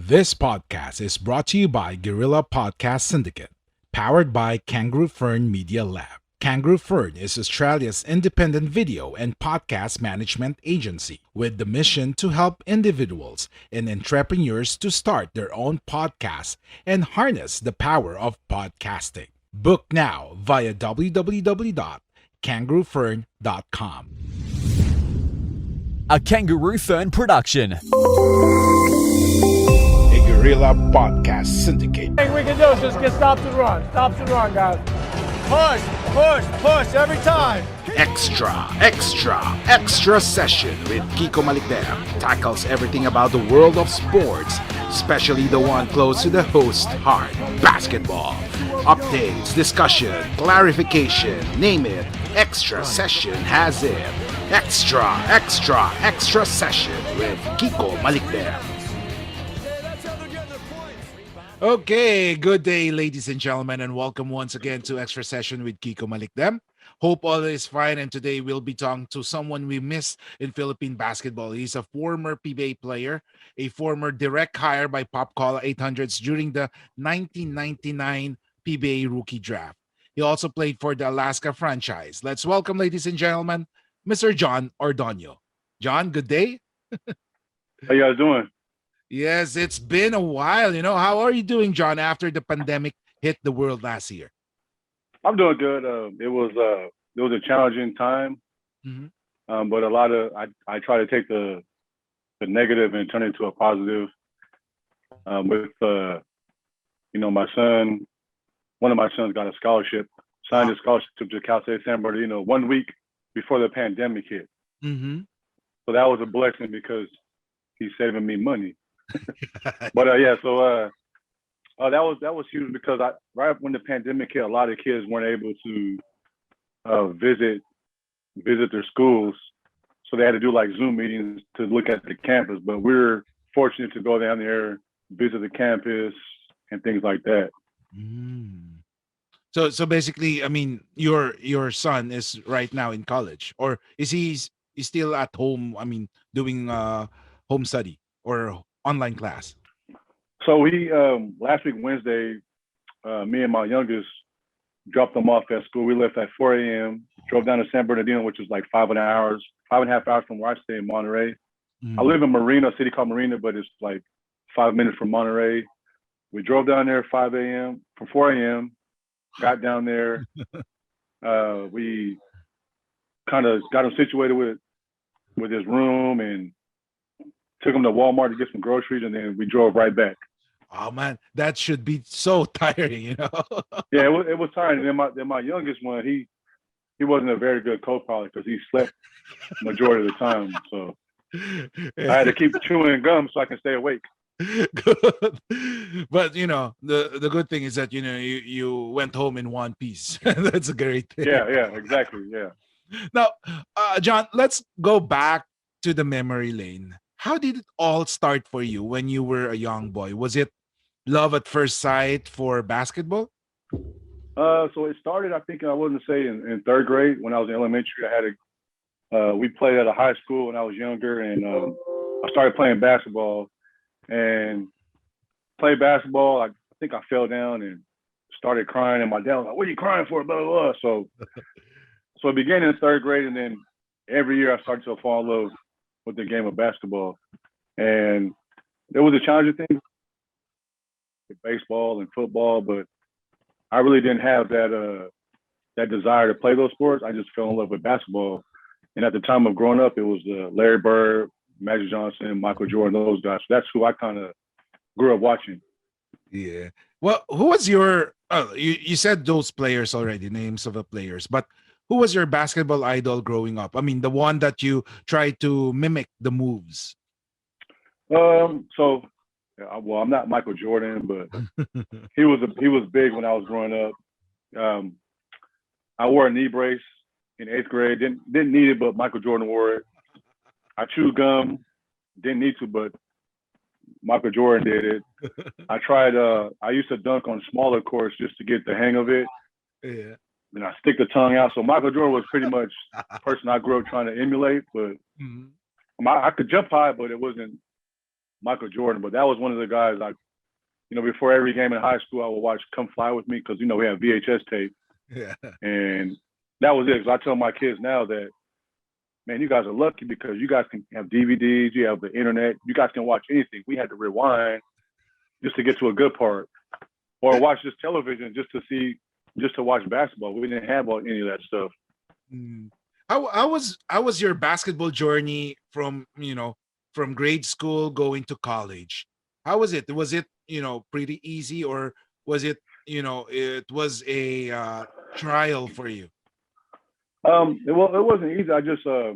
This podcast is brought to you by Guerrilla Podcast Syndicate, powered by Kangaroo Fern Media Lab. Kangaroo Fern is Australia's independent video and podcast management agency with the mission to help individuals and entrepreneurs to start their own podcasts and harness the power of podcasting. Book now via www.kangaroofern.com. A Kangaroo Fern production. A Guerrilla Podcast Syndicate. Thing we can do is just get stops and run. Stops and run, guys. Push, push, push every time. Extra session with Kiko Malikdem tackles everything about the world of sports, especially the one close to the host heart, basketball. Updates, discussion, clarification, name it. Extra session has it. Extra session with Kiko Malikdem. Okay, good day, ladies and gentlemen, and welcome once again to Extra Session with Kiko Malikdem. Hope all is fine, and today we'll be talking to someone we miss in Philippine basketball. He's a former PBA player, a former direct hire by Pop Cola 800s during the 1999 PBA Rookie Draft. He also played for the Alaska franchise. Let's welcome, ladies and gentlemen, Mr. Jon Ordonio. John, good day. How you guys doing? Yes, it's been a while. How are you doing, John, after the pandemic hit the world last year? I'm doing good. It was a challenging time, but I try to take the negative and turn it into a positive. With my son, one of my sons got a scholarship, signed a scholarship to Cal State San Bernardino 1 week before the pandemic hit. Mm-hmm. So that was a blessing because he's saving me money. But that was huge because right when the pandemic hit, a lot of kids weren't able to visit their schools, so they had to do like Zoom meetings to look at the campus. But we're fortunate to go down there, visit the campus, and things like that. So basically, I mean, your son is right now in college, or is he's still at home? I mean, doing home study or online class. So we last week Wednesday, me and my youngest dropped them off at school. We left at 4 a.m. Drove down to San Bernardino, which is like 5.5 hours from where I stay in Monterey. I live in Marina, a city called Marina, but it's like 5 minutes from Monterey. We drove down there at 5 a.m. From 4 a.m. Got down there. We kind of got him situated with his room and took him to Walmart to get some groceries, and then we drove right back. Oh man, that should be so tiring, Yeah, it was tiring. And then my youngest one, he wasn't a very good co-pilot because he slept majority of the time. So I had to keep chewing gum so I can stay awake. Good. But the good thing is that you went home in one piece. That's a great thing. Yeah, exactly. Yeah. Now, John, let's go back to the memory lane. How did it all start for you when you were a young boy? Was it love at first sight for basketball? So it started, I think I wouldn't say in third grade when I was in elementary. We played at a high school when I was younger, and I started playing basketball. And played basketball, I think I fell down and started crying, and my dad was like, "What are you crying for?" Blah, blah, blah. So it began in third grade, and then every year I started to fall in love with the game of basketball. And there was a challenging thing with baseball and football, but I really didn't have that desire to play those sports. I just fell in love with basketball. And at the time of growing up, it was Larry Bird, Magic Johnson, Michael Jordan, those guys. So that's who I kind of grew up watching. Yeah. Well, who was your you said those players already, names of the players, but who was your basketball idol growing up? I mean, the one that you tried to mimic the moves. I'm not Michael Jordan, but he was big when I was growing up. I wore a knee brace in 8th grade. Didn't need it, but Michael Jordan wore it. I chewed gum. Didn't need to, but Michael Jordan did it. I used to dunk on smaller courts just to get the hang of it. Yeah. And I stick the tongue out. So Michael Jordan was pretty much the person I grew up trying to emulate. But I could jump high, but it wasn't Michael Jordan, but that was one of the guys before every game in high school, I would watch Come Fly With Me because, we have VHS tape. Yeah. And that was it. So I tell my kids now that, man, you guys are lucky because you guys can have DVDs, you have the internet, you guys can watch anything. We had to rewind just to get to a good part, or watch this television just to watch basketball. We didn't have any of that stuff. How was your basketball journey from grade school going to college? How was it? Was it pretty easy, or was it it was a trial for you? Well, it wasn't easy. I just so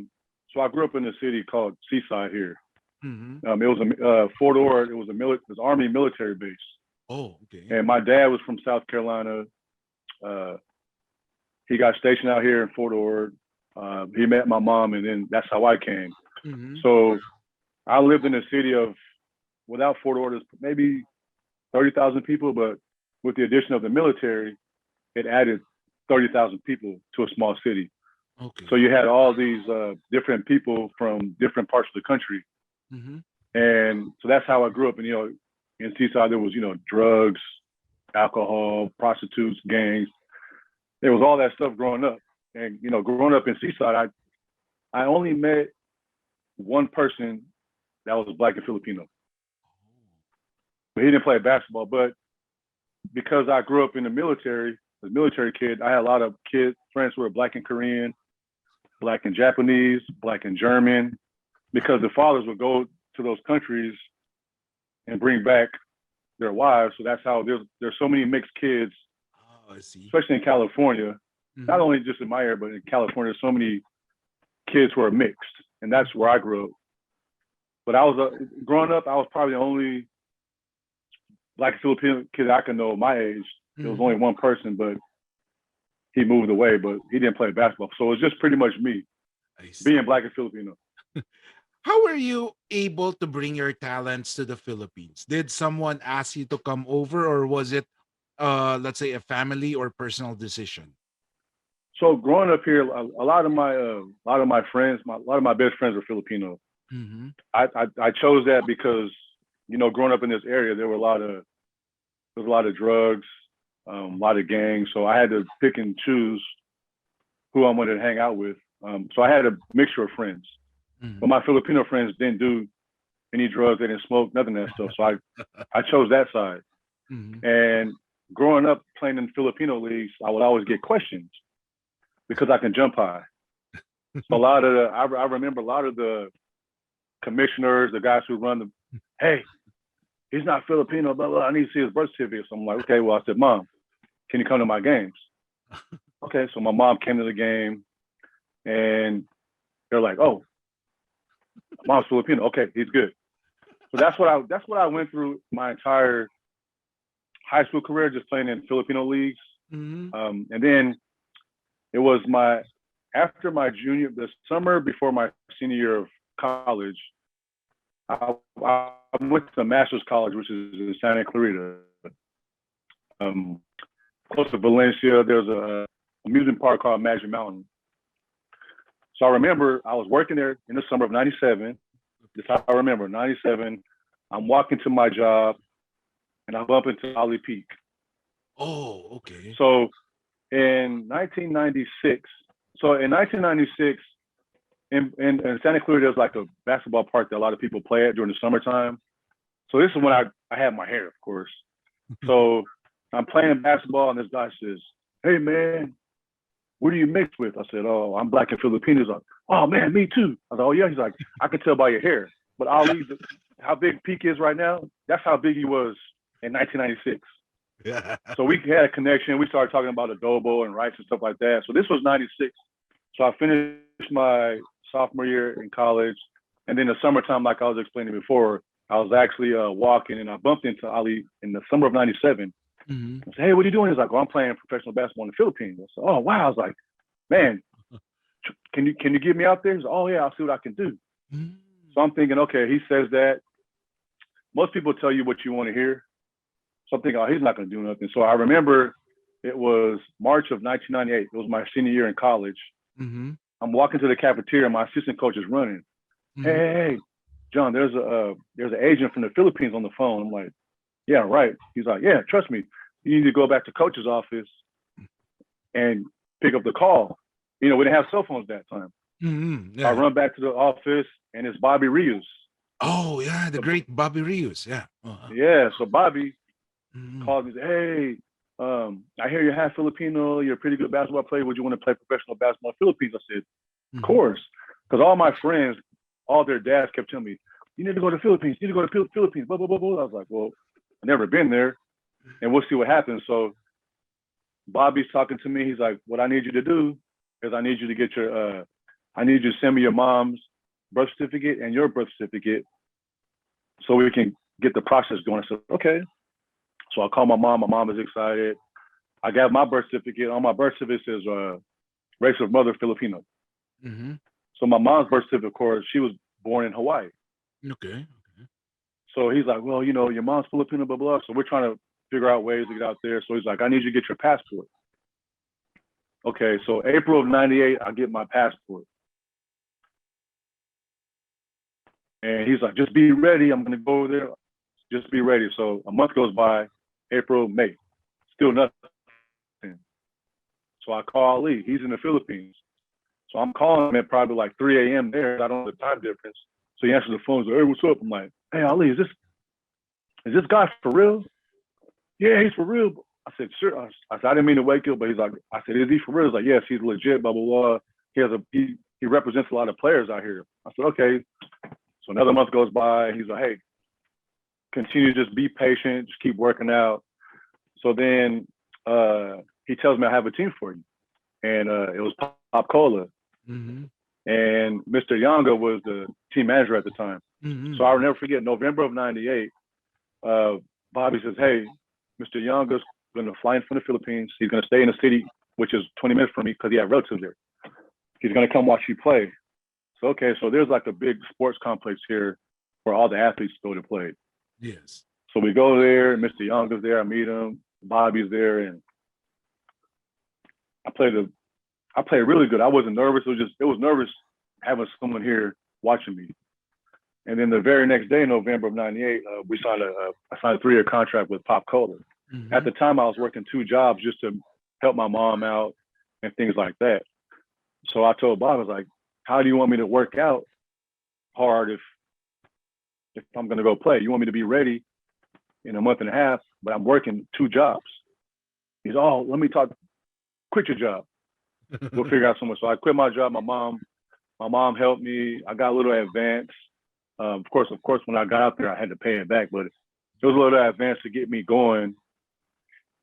I grew up in a city called Seaside here. Mm-hmm. It was a Fort Ord. It was it was Army military base. Oh, okay. And my dad was from South Carolina. He got stationed out here in Fort Ord. He met my mom, and then that's how I came. Mm-hmm. So I lived in a city of, without Fort Ord, maybe 30,000 people, but with the addition of the military, it added 30,000 people to a small city. Okay. So you had all these different people from different parts of the country. Mm-hmm. And so that's how I grew up. And, in Seaside, there was, drugs, alcohol, prostitutes, gangs. There was all that stuff growing up. And, growing up in Seaside, I only met one person that was Black and Filipino. But he didn't play basketball. But because I grew up in the military, as a military kid, I had a lot of friends who were Black and Korean, Black and Japanese, Black and German, because the fathers would go to those countries and bring back their wives. So that's how there's so many mixed kids, I see. especially in California. Mm-hmm. Not only just in my area, but in California, there's so many kids who are mixed, and that's where I grew up. But I was growing up, I was probably the only Black Filipino kid I can know my age. There was only one person, but he moved away, but he didn't play basketball. So it was just pretty much me being Black and Filipino. How were you able to bring your talents to the Philippines? Did someone ask you to come over, or was it, let's say, a family or personal decision? So growing up here, a lot of my friends, a lot of my best friends were Filipino. Mm-hmm. I chose that because, growing up in this area, there was a lot of drugs, a lot of gangs. So I had to pick and choose who I wanted to hang out with. So I had a mixture of friends. Mm-hmm. But my Filipino friends didn't do any drugs, they didn't smoke, nothing of that stuff. So I chose that side. Mm-hmm. And growing up playing in Filipino leagues, I would always get questions because I can jump high. So I remember a lot of the commissioners, the guys who run hey, he's not Filipino, blah, blah, I need to see his birth certificate. So I'm like, okay, well, I said, Mom, can you come to my games? Okay, so my mom came to the game, and they're like, oh, Mom's Filipino. Okay, he's good. So that's what I went through my entire high school career, just playing in Filipino leagues. Mm-hmm. And then it was after my the summer before my senior year of college, I went to Master's College, which is in Santa Clarita, close to Valencia. There's a amusement park called Magic Mountain. So I remember I was working there in the summer of '97. This how I remember, '97. I'm walking to my job, and I bump into Ali Peak. Oh, okay. So in 1996, in Santa Clarita, there's like a basketball park that a lot of people play at during the summertime. So this is when I had my hair, of course. So I'm playing basketball, and this guy says, "Hey, man, what do you mix with?" I said, "Oh, I'm Black and Filipino." He's like, "Oh, man, me too." I was like, "Oh, yeah." He's like, "I can tell by your hair." But Ali, how big Peak is right now, that's how big he was in 1996. Yeah. So we had a connection. We started talking about adobo and rice and stuff like that. So this was '96. So I finished my sophomore year in college. And then the summertime, like I was explaining before, I was actually walking, and I bumped into Ali in the summer of '97. Mm-hmm. I said, "Hey, what are you doing?" He's like, "Oh, I'm playing professional basketball in the Philippines." I said, "Oh, wow." I was like, "Man, can you get me out there?" He's like, "Oh, yeah, I'll see what I can do." Mm-hmm. So I'm thinking, okay, he says that. Most people tell you what you want to hear. So I'm thinking, oh, he's not going to do nothing. So I remember it was March of 1998. It was my senior year in college. Mm-hmm. I'm walking to the cafeteria. My assistant coach is running. Mm-hmm. Hey, John, there's an agent from the Philippines on the phone. I'm like, yeah, right. He's like, yeah, trust me. You need to go back to coach's office and pick up the call. We didn't have cell phones that time. Yeah. I run back to the office, and it's Bobby Rios. Oh, yeah, the great Bobby Rios. Yeah. Yeah, so Bobby called me and said, hey, I hear you're half Filipino. You're a pretty good basketball player. Would you want to play professional basketball in the Philippines? I said, of course. Because all my friends, all their dads kept telling me, you need to go to the Philippines. You need to go to the Philippines. Blah, blah, blah, blah. I was like, well, I've never been there, and we'll see what happens. So Bobby's talking to me. He's like, what I need you to do is I need you to get I need you to send me your mom's birth certificate and your birth certificate so we can get the process going. I said, okay. So I called my mom. My mom is excited. I got my birth certificate. On my birth certificate says race of mother Filipino. So my mom's birth certificate, of course, she was born in Hawaii. Okay. So he's like, well, your mom's Filipino, blah, blah. So we're trying to figure out ways to get out there. So he's like, I need you to get your passport. Okay, so April of 98, I get my passport. And he's like, just be ready. I'm going to go over there. Just be ready. So a month goes by, April, May, still nothing. So I call Ali. He's in the Philippines. So I'm calling him at probably like 3 a.m. there. I don't know the time difference. So he answers the phone. He's like, hey, what's up? I'm like, hey, Ali, is this guy for real? Yeah, he's for real. I said, sure. I said, I didn't mean to wake you, but he's like, I said, is he for real? He's like, yes, he's legit, blah, blah, blah. He represents a lot of players out here. I said, okay. So another month goes by. He's like, hey, continue to just be patient, just keep working out. So then he tells me I have a team for you. And it was Pop Cola. And Mr. Yanga was the team manager at the time. So I'll never forget, November of 98, Bobby says, hey, Mr. Yanga's going to fly in from the Philippines. He's going to stay in the city, which is 20 minutes from me because he had relatives there. He's going to come watch you play. So, okay, so there's like a big sports complex here where all the athletes go to play. Yes. So we go there, Mr. Yanga's there, I meet him, Bobby's there, and I played really good. I wasn't nervous. It was nervous having someone here watching me. And then the very next day, November of 98, I signed a 3-year contract with Pop Cola. At the time, I was working 2 jobs just to help my mom out and things like that. So I told Bob, I was like, how do you want me to work out hard if I'm going to go play? You want me to be ready in a month and a half, but I'm working 2 jobs. He's, oh, let me talk. Quit your job. We'll figure out somewhere. So I quit my job. My mom helped me. I got a little advance. Of course, when I got out there, I had to pay it back, but it was a little advance to get me going.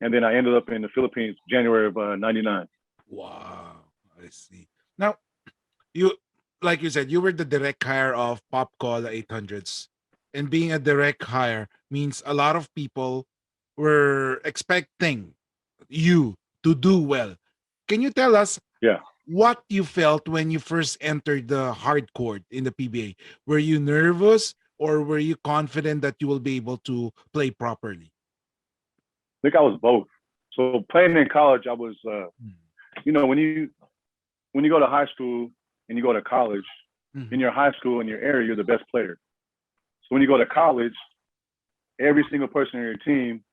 And then I ended up in the Philippines, January of 99. Wow, I see. Now, like you said, you were the direct hire of Pop Cola 800s. And being a direct hire means a lot of people were expecting you to do well. Can you tell us what you felt when you first entered the hard court in the PBA? Were you nervous or were you confident that you will be able to play properly? I think I was both. So playing in college, I was, when you go to high school and you go to college, in your high school, in your area, you're the best player. So when you go to college, every single person on your team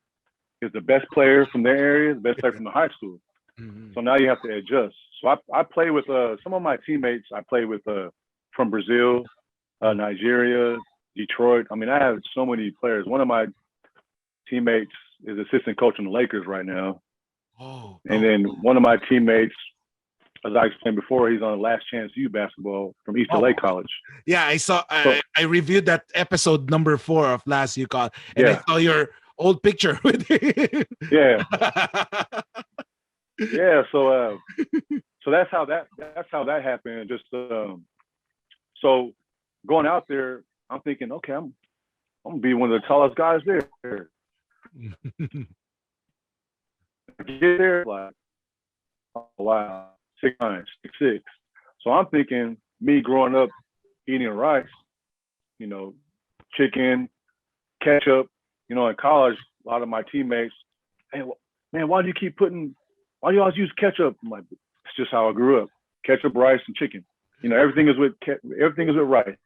is the best player from their area, the best player from the high school. So now you have to adjust. So I play with some of my teammates. I play with from Brazil, Nigeria, Detroit. I mean, I have so many players. One of my teammates is assistant coach on the Lakers right now. And then one of my teammates, as I explained before, he's on Last Chance U basketball from East LA College. Yeah, I saw. I reviewed that episode number 4 of Last U Call, and I saw your old picture with him. Yeah. Yeah. So that's how that happened. Just so going out there, I'm thinking, okay, I'm gonna be one of the tallest guys there. Get there, like, oh, wow, 6'9", 6'6". So I'm thinking, me growing up eating rice, chicken, ketchup, in college, a lot of my teammates, hey, man, why do you always use ketchup? I'm like, it's just how I grew up. Ketchup, rice, and chicken. Everything is with rice.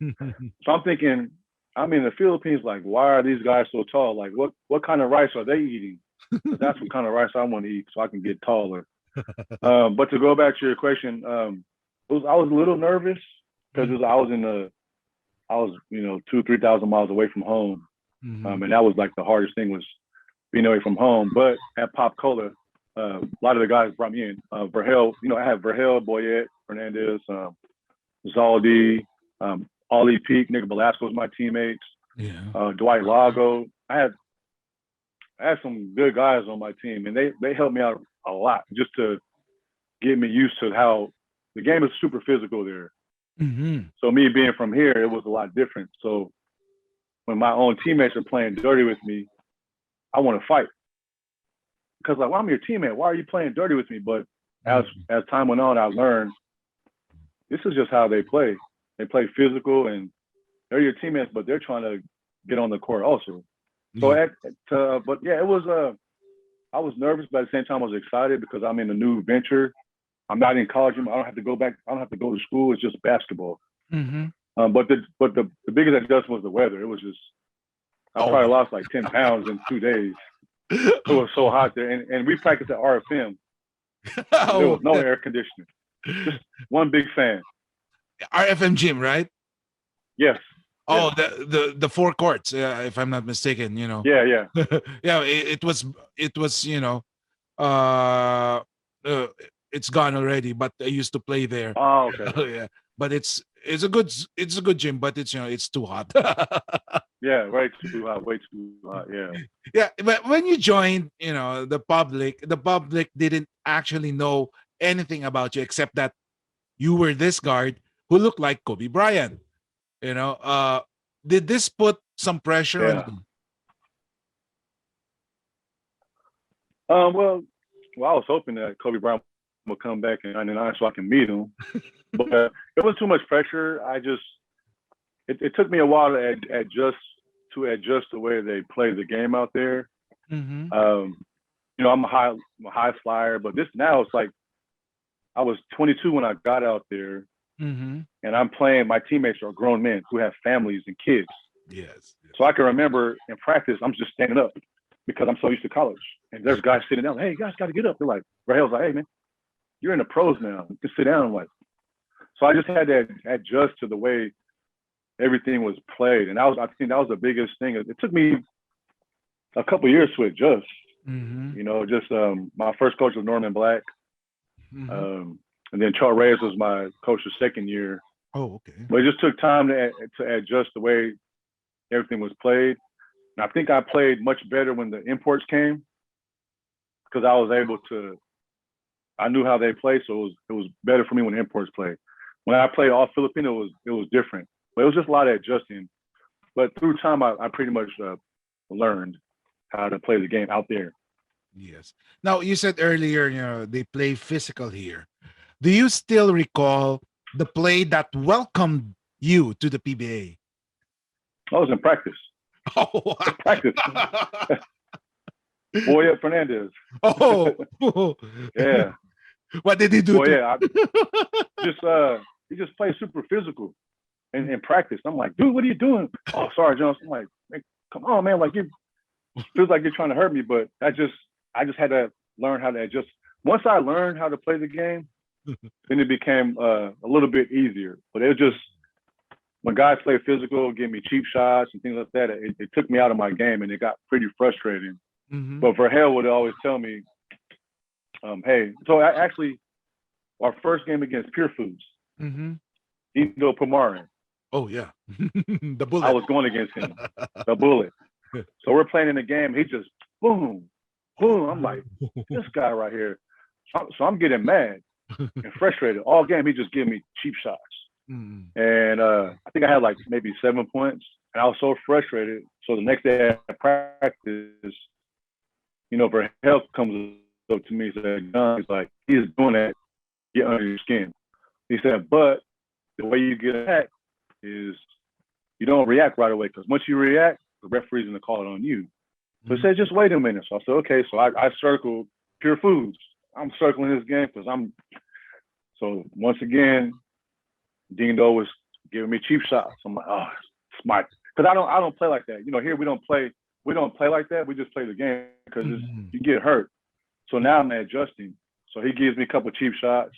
So I'm thinking, I'm in the Philippines, like, why are these guys so tall? Like, what kind of rice are they eating? That's what kind of rice I want to eat so I can get taller. But to go back to your question, I was a little nervous because I was 2,000-3,000 miles away from home, and that was like the hardest thing was being away from home. But at Pop Cola, a lot of the guys brought me in. Verhel, I have Verhel, Boyette, Fernandez, Zaldi, Ollie Peak, Nick Velasco was my teammates. Yeah. Dwight Lago. I had some good guys on my team, and they helped me out a lot just to get me used to how the game is super physical there. So me being from here, it was a lot different. So when my own teammates are playing dirty with me, I want to fight. Because like, well, I'm your teammate. Why are you playing dirty with me? But as time went on, I learned this is just how they play. They play physical, and they're your teammates, but they're trying to get on the court also. So, but yeah, it was. I was nervous, but at the same time, I was excited because I'm in a new venture. I'm not in college anymore. I don't have to go back. I don't have to go to school. It's just basketball. But the biggest adjustment was the weather. It was just. I probably lost like 10 pounds in 2 days. It was so hot there, and we practiced at RFM. There was no air conditioning. Just one big fan. RFM gym, right? Yes. Oh, the four courts, if I'm not mistaken. Yeah. Yeah. It was it's gone already, but I used to play there. Oh, okay. Yeah, but it's a good gym, but it's too hot. Yeah, way too hot. Yeah. Yeah, but when you joined, the public didn't actually know anything about you except that you were this guard who looked like Kobe Bryant. Did this put some pressure on you? Well, I was hoping that Kobe Bryant would come back in '99 so I can meet him, but it was too much pressure. It took me a while to adjust the way they play the game out there. I'm a high flyer, but now it's like I was 22 when I got out there, and I'm playing. My teammates are grown men who have families and kids. Yes. So I can remember in practice, I'm just standing up because I'm so used to college. And there's guys sitting down. Hey, you guys got to get up. They're like, Rahel's like, hey man, you're in the pros now. You can sit down. I'm like, so I just had to adjust to the way everything was played, and I think that was the biggest thing. It took me a couple of years to adjust. My first coach was Norman Black, and then Charles Reyes was my coach the second year. Oh, okay. But it just took time to adjust the way everything was played. And I think I played much better when the imports came because I was able to. I knew how they play, so it was better for me when imports played. When I played all Filipino, it was different. But it was just a lot of adjusting. But through time, I pretty much learned how to play the game out there. Yes. Now, you said earlier, they play physical here. Do you still recall the play that welcomed you to the PBA? I was in practice. Oh, practice. Boyette Fernandez. Oh, yeah. What did he do? He just plays super physical in practice. I'm like, dude, what are you doing? Oh, sorry, Jones. I'm like, hey, come on, man. Like, you feels like you're trying to hurt me, but I just had to learn how to adjust. Once I learned how to play the game, then it became a little bit easier. But it was just when guys play physical, give me cheap shots and things like that, it took me out of my game, and it got pretty frustrating. But Verhel would always tell me, hey, so actually, our first game against Pure Foods, Dino Pomarin. Oh, yeah. The bullet. I was going against him, the bullet. So we're playing in the game. He just, boom, boom. I'm like, this guy right here. So I'm getting mad and frustrated. All game, he just giving me cheap shots. And I think I had like maybe 7 points. And I was so frustrated. So the next day at practice, Verhel comes up to me and said, Jon, he's like, he's doing that, get under your skin. He said, but the way you get attacked is you don't react right away, because once you react, the referee's going to call it on you. So he said, just wait a minute. So I said, okay. So I circled Pure Foods. I'm circling this game because so once again, Dino was giving me cheap shots. I'm like, oh, smart. Because I don't play like that. Here we don't play like that. We just play the game because you get hurt. So now I'm adjusting. So he gives me a couple of cheap shots.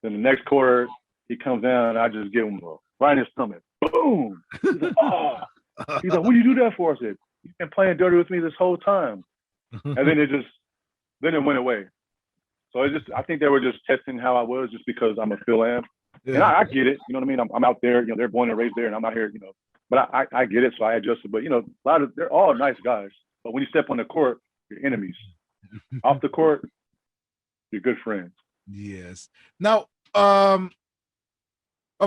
Then the next quarter, he comes down and I just give him right in his stomach. Boom. He's like, oh. He's like, what do you do that for? I said, you've been playing dirty with me this whole time. And then it went away. So I think they were just testing how I was just because I'm a Phil-Am. Yeah. And I get it. You know what I mean? I'm out there, they're born and raised there and I'm out here, but I get it. So I adjusted. But, they're all nice guys. But when you step on the court, you're enemies. Off the court, you're good friends. Yes. Now, of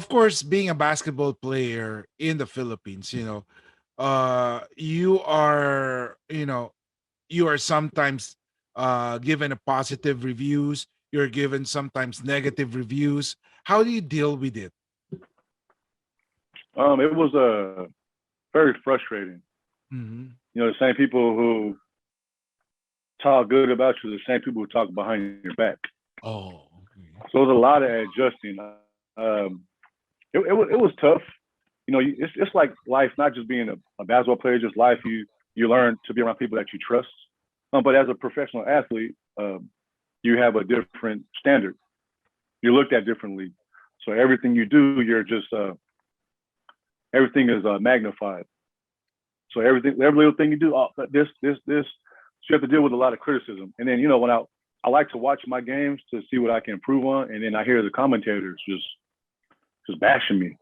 course, being a basketball player in the Philippines, you are sometimes given a positive reviews. You're given sometimes negative reviews. How do you deal with it? It was very frustrating. Mm-hmm. The same people who talk good about you, the same people who talk behind your back. Oh, okay. So it was a lot of adjusting. It was tough. It's like life, not just being a basketball player, just life. You learn to be around people that you trust. But as a professional athlete, you have a different standard. You're looked at differently. So everything you do, everything is magnified. So every little thing you do, this. So you have to deal with a lot of criticism. And then, when I like to watch my games to see what I can improve on, and then I hear the commentators just bashing me,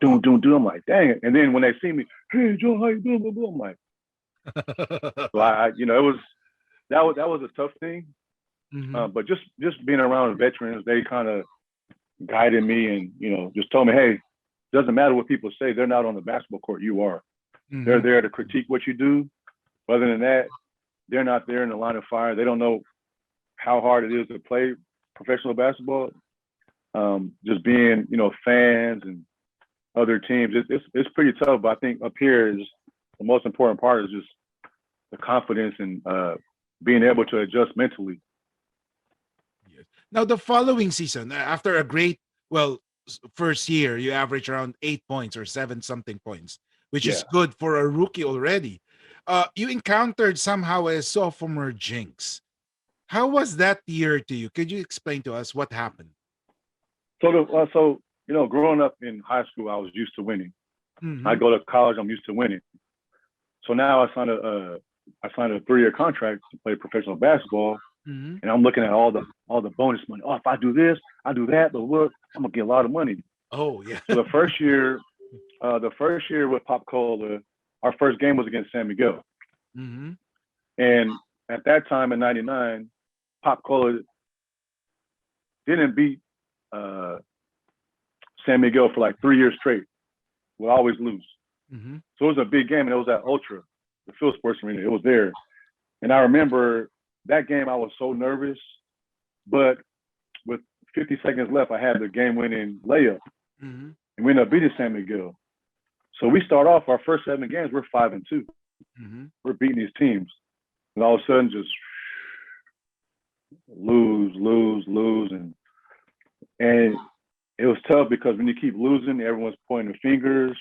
doing. I'm like, dang it. And then when they see me, hey, Jon, how you doing? Blah, blah, I'm like, so that was a tough thing. Mm-hmm. But just being around veterans, they kind of guided me and, just told me, hey, doesn't matter what people say. They're not on the basketball court. You are. Mm-hmm. They're there to critique what you do. Other than that, they're not there in the line of fire. They don't know how hard it is to play professional basketball. Just being, fans and other teams, it's pretty tough. But I think up here is the most important part is just the confidence and being able to adjust mentally. Yes. Now, the following season, after a great, first year, you average around 8 points or 7 something points, which is good for a rookie already. You encountered somehow a sophomore jinx. How was that year to you? Could you explain to us what happened? So growing up in high school, I was used to winning. Mm-hmm. I go to college, I'm used to winning. So now I signed a 3-year contract to play professional basketball, mm-hmm. and I'm looking at all the bonus money. Oh, if I do this, I do that, but look, I'm gonna get a lot of money. Oh yeah. So the first year with Pop Cola, our first game was against San Miguel, mm-hmm. and at that time in '99, Pop Cola didn't beat San Miguel for like 3 years straight. Would always lose. Mm-hmm. So it was a big game, and it was at Ultra, the Phil Sports Arena. It was there, and I remember that game. I was so nervous, but with 50 seconds left, I had the game-winning layup, mm-hmm. and we ended up beating San Miguel. So we start off our first 7 games. We're 5-2. Mm-hmm. We're beating these teams, and all of a sudden, just lose, and it was tough because when you keep losing, everyone's pointing their fingers,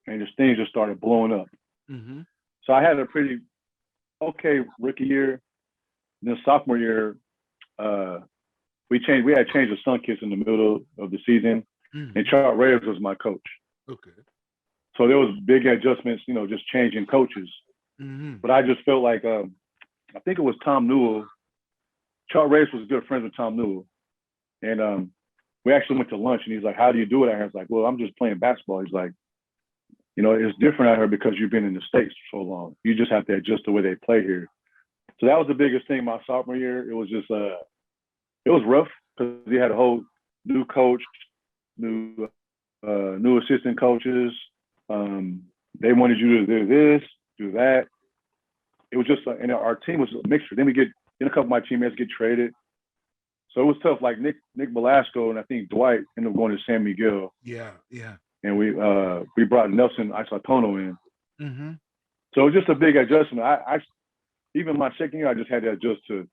and just things just started blowing up. Mm-hmm. So I had a pretty okay rookie year. And then sophomore year, we had changed the Sun Kiss in the middle of the season, mm-hmm. and Charles Reyes was my coach. Okay. So there was big adjustments, just changing coaches. Mm-hmm. But I just felt like I think it was Tom Newell. Charles Reyes was good friends with Tom Newell, and we actually went to lunch, and he's like, "How do you do it out here?" I was like, "Well, I'm just playing basketball." He's like, "It's different out here because you've been in the States for so long. You just have to adjust the way they play here." So that was the biggest thing my sophomore year. It was just, it was rough because we had a whole new coach, new assistant coaches. They wanted you to do this, do that. It was just, and our team was a mixture. Then a couple of my teammates get traded. So it was tough. Like Nick Velasco and I think Dwight ended up going to San Miguel. Yeah. And we brought Nelson Isatono in. Mm-hmm. So it was just a big adjustment. I even my second year, I just had to adjust to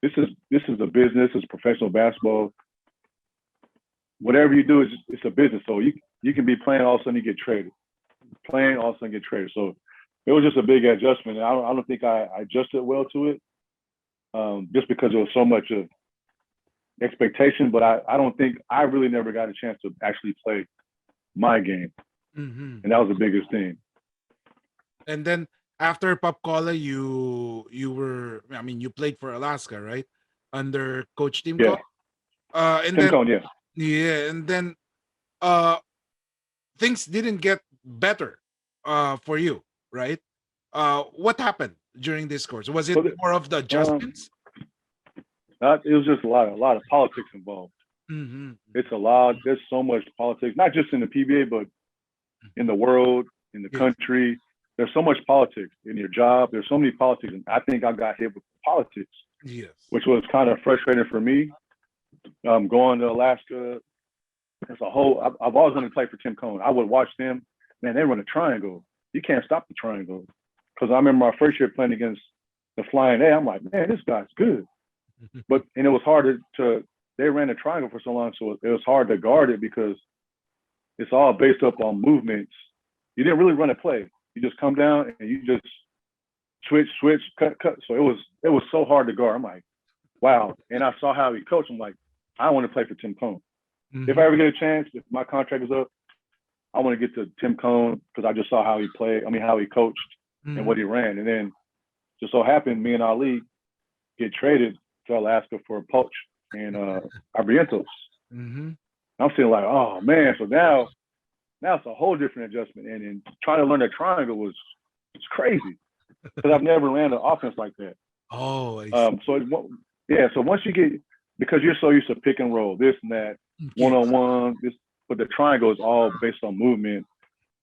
this is a business, it's professional basketball. Whatever you do, it's a business. So you can be playing, all of a sudden you get traded. Playing, all of a sudden get traded. So it was just a big adjustment. And I don't think I adjusted well to it, just because there was so much of expectation. But I don't think I really never got a chance to actually play my game. Mm-hmm. And that was the biggest thing. And then after Pop Cola, you played for Alaska, right? Under Coach Tim Yeah. Cone. And Tim then Cone, yeah. yeah, and then things didn't get better for you, right? What happened during this course? Was it Well, more of the adjustments? It was just a lot of politics involved. Mm-hmm. It's a lot. There's so much politics, not just in the PBA, but in the world, in the Yeah. country. There's so much politics in your job. There's so many politics. And I think I got hit with politics, Yes. which was kind of frustrating for me. Going to Alaska as a whole, I've always wanted to play for Tim Cone. I would watch them. Man, they run a triangle. You can't stop the triangle. Because I remember my first year playing against the Flying A. I'm like, man, this guy's good. And it was hard they ran a triangle for so long, so it was hard to guard it because it's all based up on movements. You didn't really run a play. You just come down and you just switch, cut. So it was so hard to guard. I'm like, wow. And I saw how he coached. I'm like, I want to play for Tim Cone. Mm-hmm. If I ever get a chance, if my contract is up, I want to get to Tim Cone because I just saw how he played. How he coached and what he ran. And then just so happened, me and Ali get traded to Alaska for Poach and Abrientos. Mm-hmm. I'm feeling like, oh man. So now it's a whole different adjustment. And then trying to learn that triangle it's crazy because I've never ran an offense like that. Oh, I see. So once you get, because you're so used to pick and roll, this and that, one-on-one, but the triangle is all based on movement.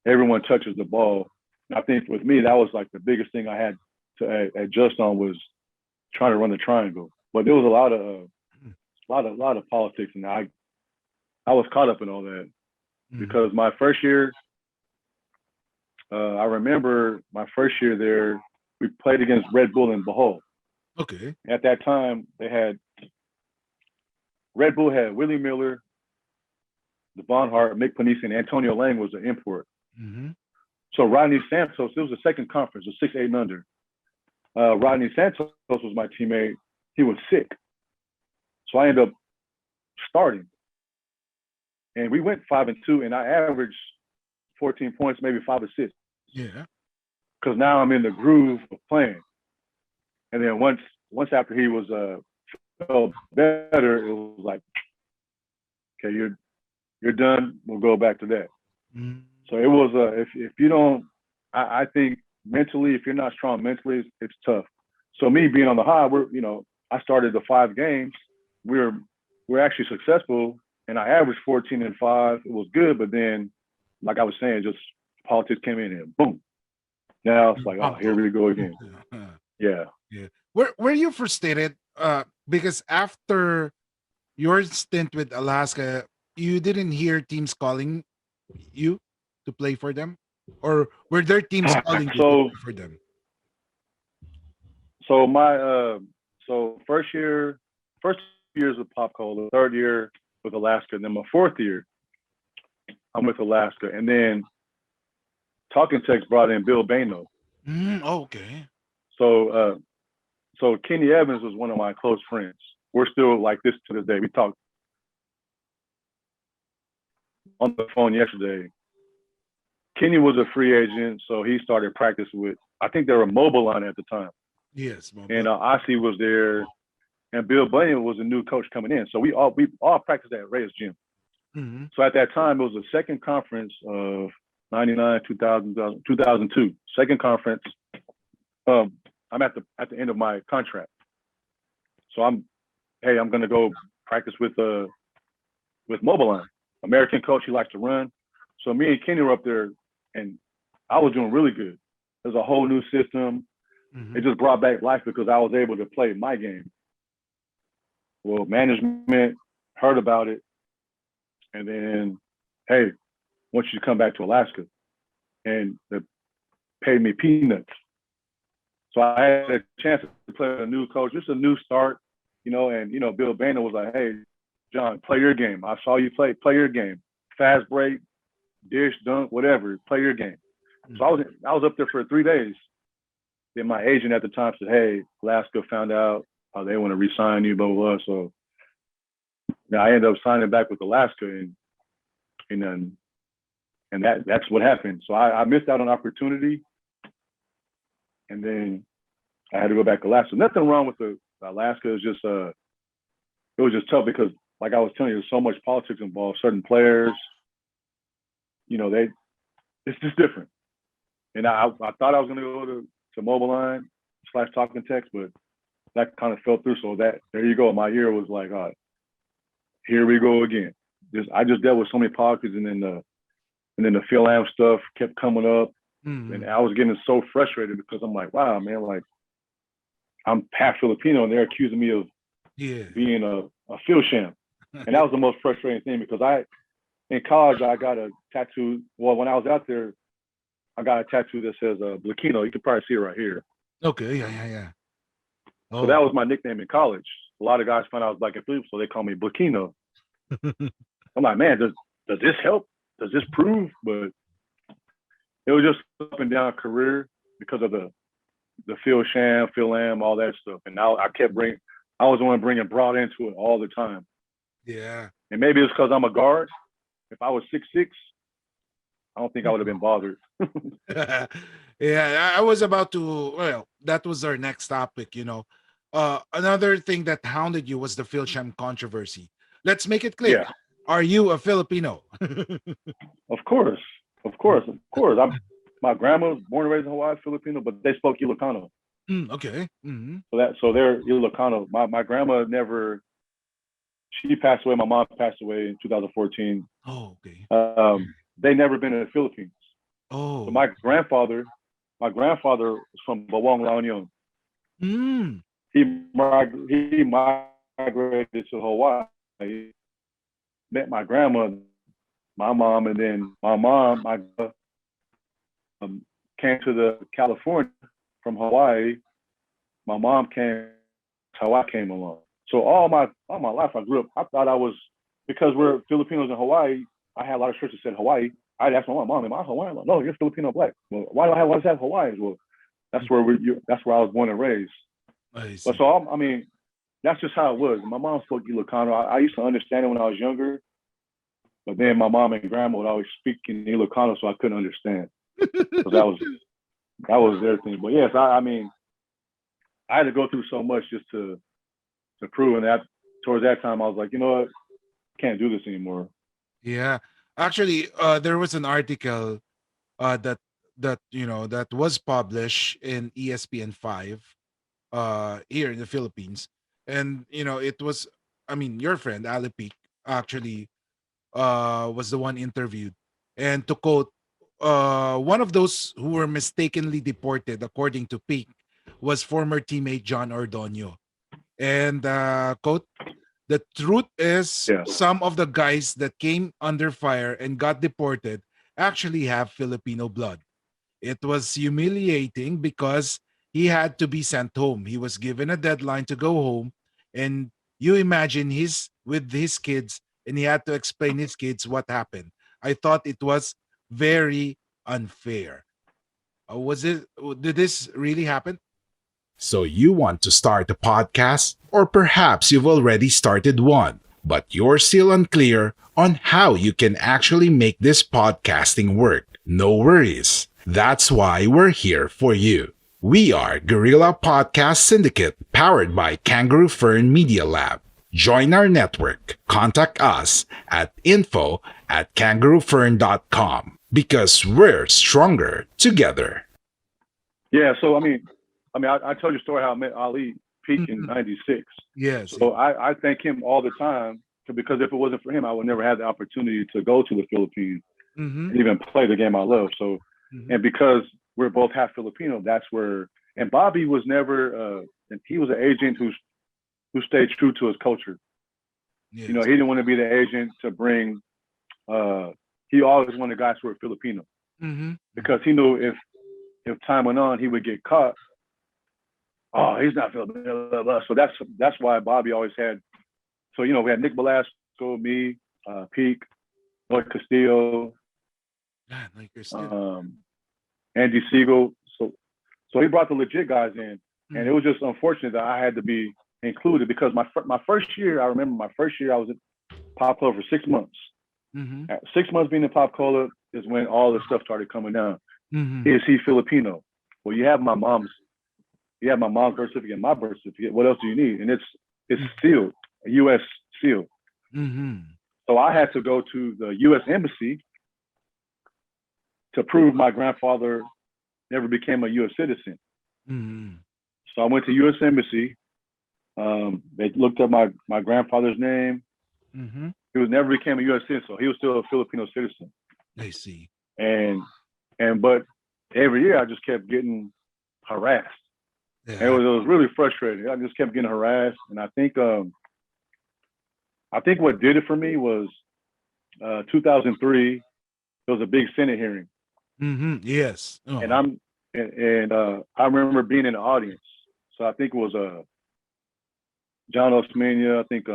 Everyone touches the ball. And I think with me, that was like the biggest thing I had to adjust on was trying to run the triangle. But there was a lot of politics, and I was caught up in all that because my first year, I remember my first year there, we played against Red Bull in Bohol. Okay. At that time, Red Bull had Willie Miller, Devon Hart, Mick Panisi, and Antonio Lang was an import. Mm-hmm. So Rodney Santos, it was the second conference, the 6'8" and under. Rodney Santos was my teammate. He was sick. So I ended up starting. And we went 5-2, and I averaged 14 points, maybe 5 assists. Yeah. Because now I'm in the groove of playing. And then once after he was felt better, it was like, okay, you're done. We'll go back to that. Mm-hmm. So it was if you don't, I think mentally, if you're not strong mentally, it's tough. So me being on the high, I started the 5 games. We're actually successful, and I averaged 14 and 5. It was good, but then, like I was saying, just politics came in and boom. Now it's like, oh, here we go again. Yeah. Yeah. Were you frustrated? Because after your stint with Alaska, you didn't hear teams calling you to play for them, or were there teams calling you to play for them? So my first years with Pop Cola, third year with Alaska, and then my fourth year, I'm with Alaska, and then Talking Text brought in Bill Bano. Okay. So Kenny Evans was one of my close friends. We're still like this to this day. We talked on the phone yesterday. Kenny was a free agent, so he started practice with, I think they were Mobile on at the time. Yes. And Ossie was there, and Bill Bunyan was a new coach coming in. So we all practiced at Reyes Gym. Mm-hmm. So at that time, it was the second conference of 99, 2000, 2002. Second conference. I'm at the end of my contract. So I'm going to go practice with Mobiline, American coach. He likes to run. So me and Kenny were up there, and I was doing really good. There's a whole new system. Mm-hmm. It just brought back life because I was able to play my game. Well, management heard about it, and then, hey, I want you to come back to Alaska, and they paid me peanuts. So I had a chance to play with a new coach, just a new start, and Bill Bano was like, hey, John, play your game. I saw you play your game. Fast break, dish, dunk, whatever. Play your game. So I was up there for 3 days. Then my agent at the time said, "Hey, Alaska found out they want to re-sign you, blah blah blah." So I ended up signing back with Alaska, and then that's what happened. So I missed out on opportunity, and then I had to go back to Alaska. Nothing wrong with the Alaska. It's just it was just tough because, like I was telling you, there's so much politics involved. Certain players, it's just different. And I thought I was going to go to Mobile Line / Talking Text, but that kind of fell through. So there you go. My year was like, all right, here we go again. I just dealt with so many politics, and then the Fil-Sham stuff kept coming up, and I was getting so frustrated because I'm like, wow, man, like I'm half Filipino, and they're accusing me of being a Fil-Sham, and that was the most frustrating thing because in college I got a tattoo. Well, when I was out there, I got a tattoo that says Blaquino. You can probably see it right here. Okay, yeah. Oh. So that was my nickname in college. A lot of guys found out I was black and Philippine, so they call me Blaquino. I'm like, man, does this help? Does this prove? But it was just up and down career because of the Fil-Sham, Fil-Am, all that stuff. And now I was the one bringing broad into it all the time. Yeah. And maybe it's because I'm a guard. If I was 6'6", I don't think I would have been bothered. Yeah, I was about to. Well, that was our next topic. Another thing that hounded you was the Fil-Sham controversy. Let's make it clear. Yeah. Are you a Filipino? Of course. My grandma was born and raised in Hawaii, Filipino, but they spoke Ilocano. Okay. Mm-hmm. So they're Ilocano. My grandma never. She passed away. My mom passed away in 2014. Oh, okay. They never been in the Philippines. Oh. So my grandfather was from Bawang La Union. He migrated to Hawaii. Met my grandma, my mom, and then my mom came to California from Hawaii. My mom came, how I came along. So all my life I grew up, I thought I was, because we're Filipinos in Hawaii, I had a lot of shirts that said Hawaii. I'd ask my mom, am I Hawaiian? No, you're Filipino black. Well, why does that have Hawaiians? Well, that's where I was born and raised. But so that's just how it was. My mom spoke Ilocano. I used to understand it when I was younger, but then my mom and grandma would always speak in Ilocano, so I couldn't understand. So that was their thing. But yes, I had to go through so much just to prove. And that towards that time, I was like, you know what, can't do this anymore. Yeah, actually, there was an article that was published in ESPN 5 here in the Philippines, and it was, your friend Ali Peak actually was the one interviewed, and to quote, one of those who were mistakenly deported, according to Peak, was former teammate Jon Ordonio, and quote, the truth is, some of the guys that came under fire and got deported actually have Filipino blood. It was humiliating because he had to be sent home. He was given a deadline to go home, and you imagine he's with his kids, and he had to explain his kids what happened. I thought it was very unfair. Did this really happen? So you want to start a podcast, or perhaps you've already started one, but you're still unclear on how you can actually make this podcasting work. No worries. That's why we're here for you. We are Guerrilla Podcast Syndicate, powered by Kangaroo Fern Media Lab. Join our network. Contact us at info@kangaroofern.com, because we're stronger together. Yeah, so I told you a story how I met Ali Peak in '96. Yes. So I thank him all the time, because if it wasn't for him, I would never have the opportunity to go to the Philippines and even play the game I love. So, and because we're both half Filipino, that's where. And Bobby was never. And he was an agent who stayed true to his culture. Yes. He didn't want to be the agent to bring. He always wanted guys who were Filipino, because he knew if time went on, he would get caught. Oh, he's not Filipino. Blah, blah. So that's why Bobby always had. So we had Nick Velasco, me, Peak, Lloyd Castillo, Yeah, Lakers too. Andy Siegel. So he brought the legit guys in, and it was just unfortunate that I had to be included because my first year, I remember my first year I was at Pop Club for 6 months. At 6 months being in Pop Club is when all this stuff started coming down. Is he Filipino? Well, you have my mom's birth certificate, my birth certificate. What else do you need? And it's sealed, a U.S. seal. So I had to go to the U.S. Embassy to prove my grandfather never became a U.S. citizen. So I went to U.S. Embassy. They looked up my grandfather's name. He was never became a U.S. citizen, so he was still a Filipino citizen. I see. But every year I just kept getting harassed. Yeah. And it was really frustrating. I just kept getting harassed, and I think what did it for me was 2003. There was a big Senate hearing. Yes. And I remember being in the audience. So I think it was Jon Ordonio, I think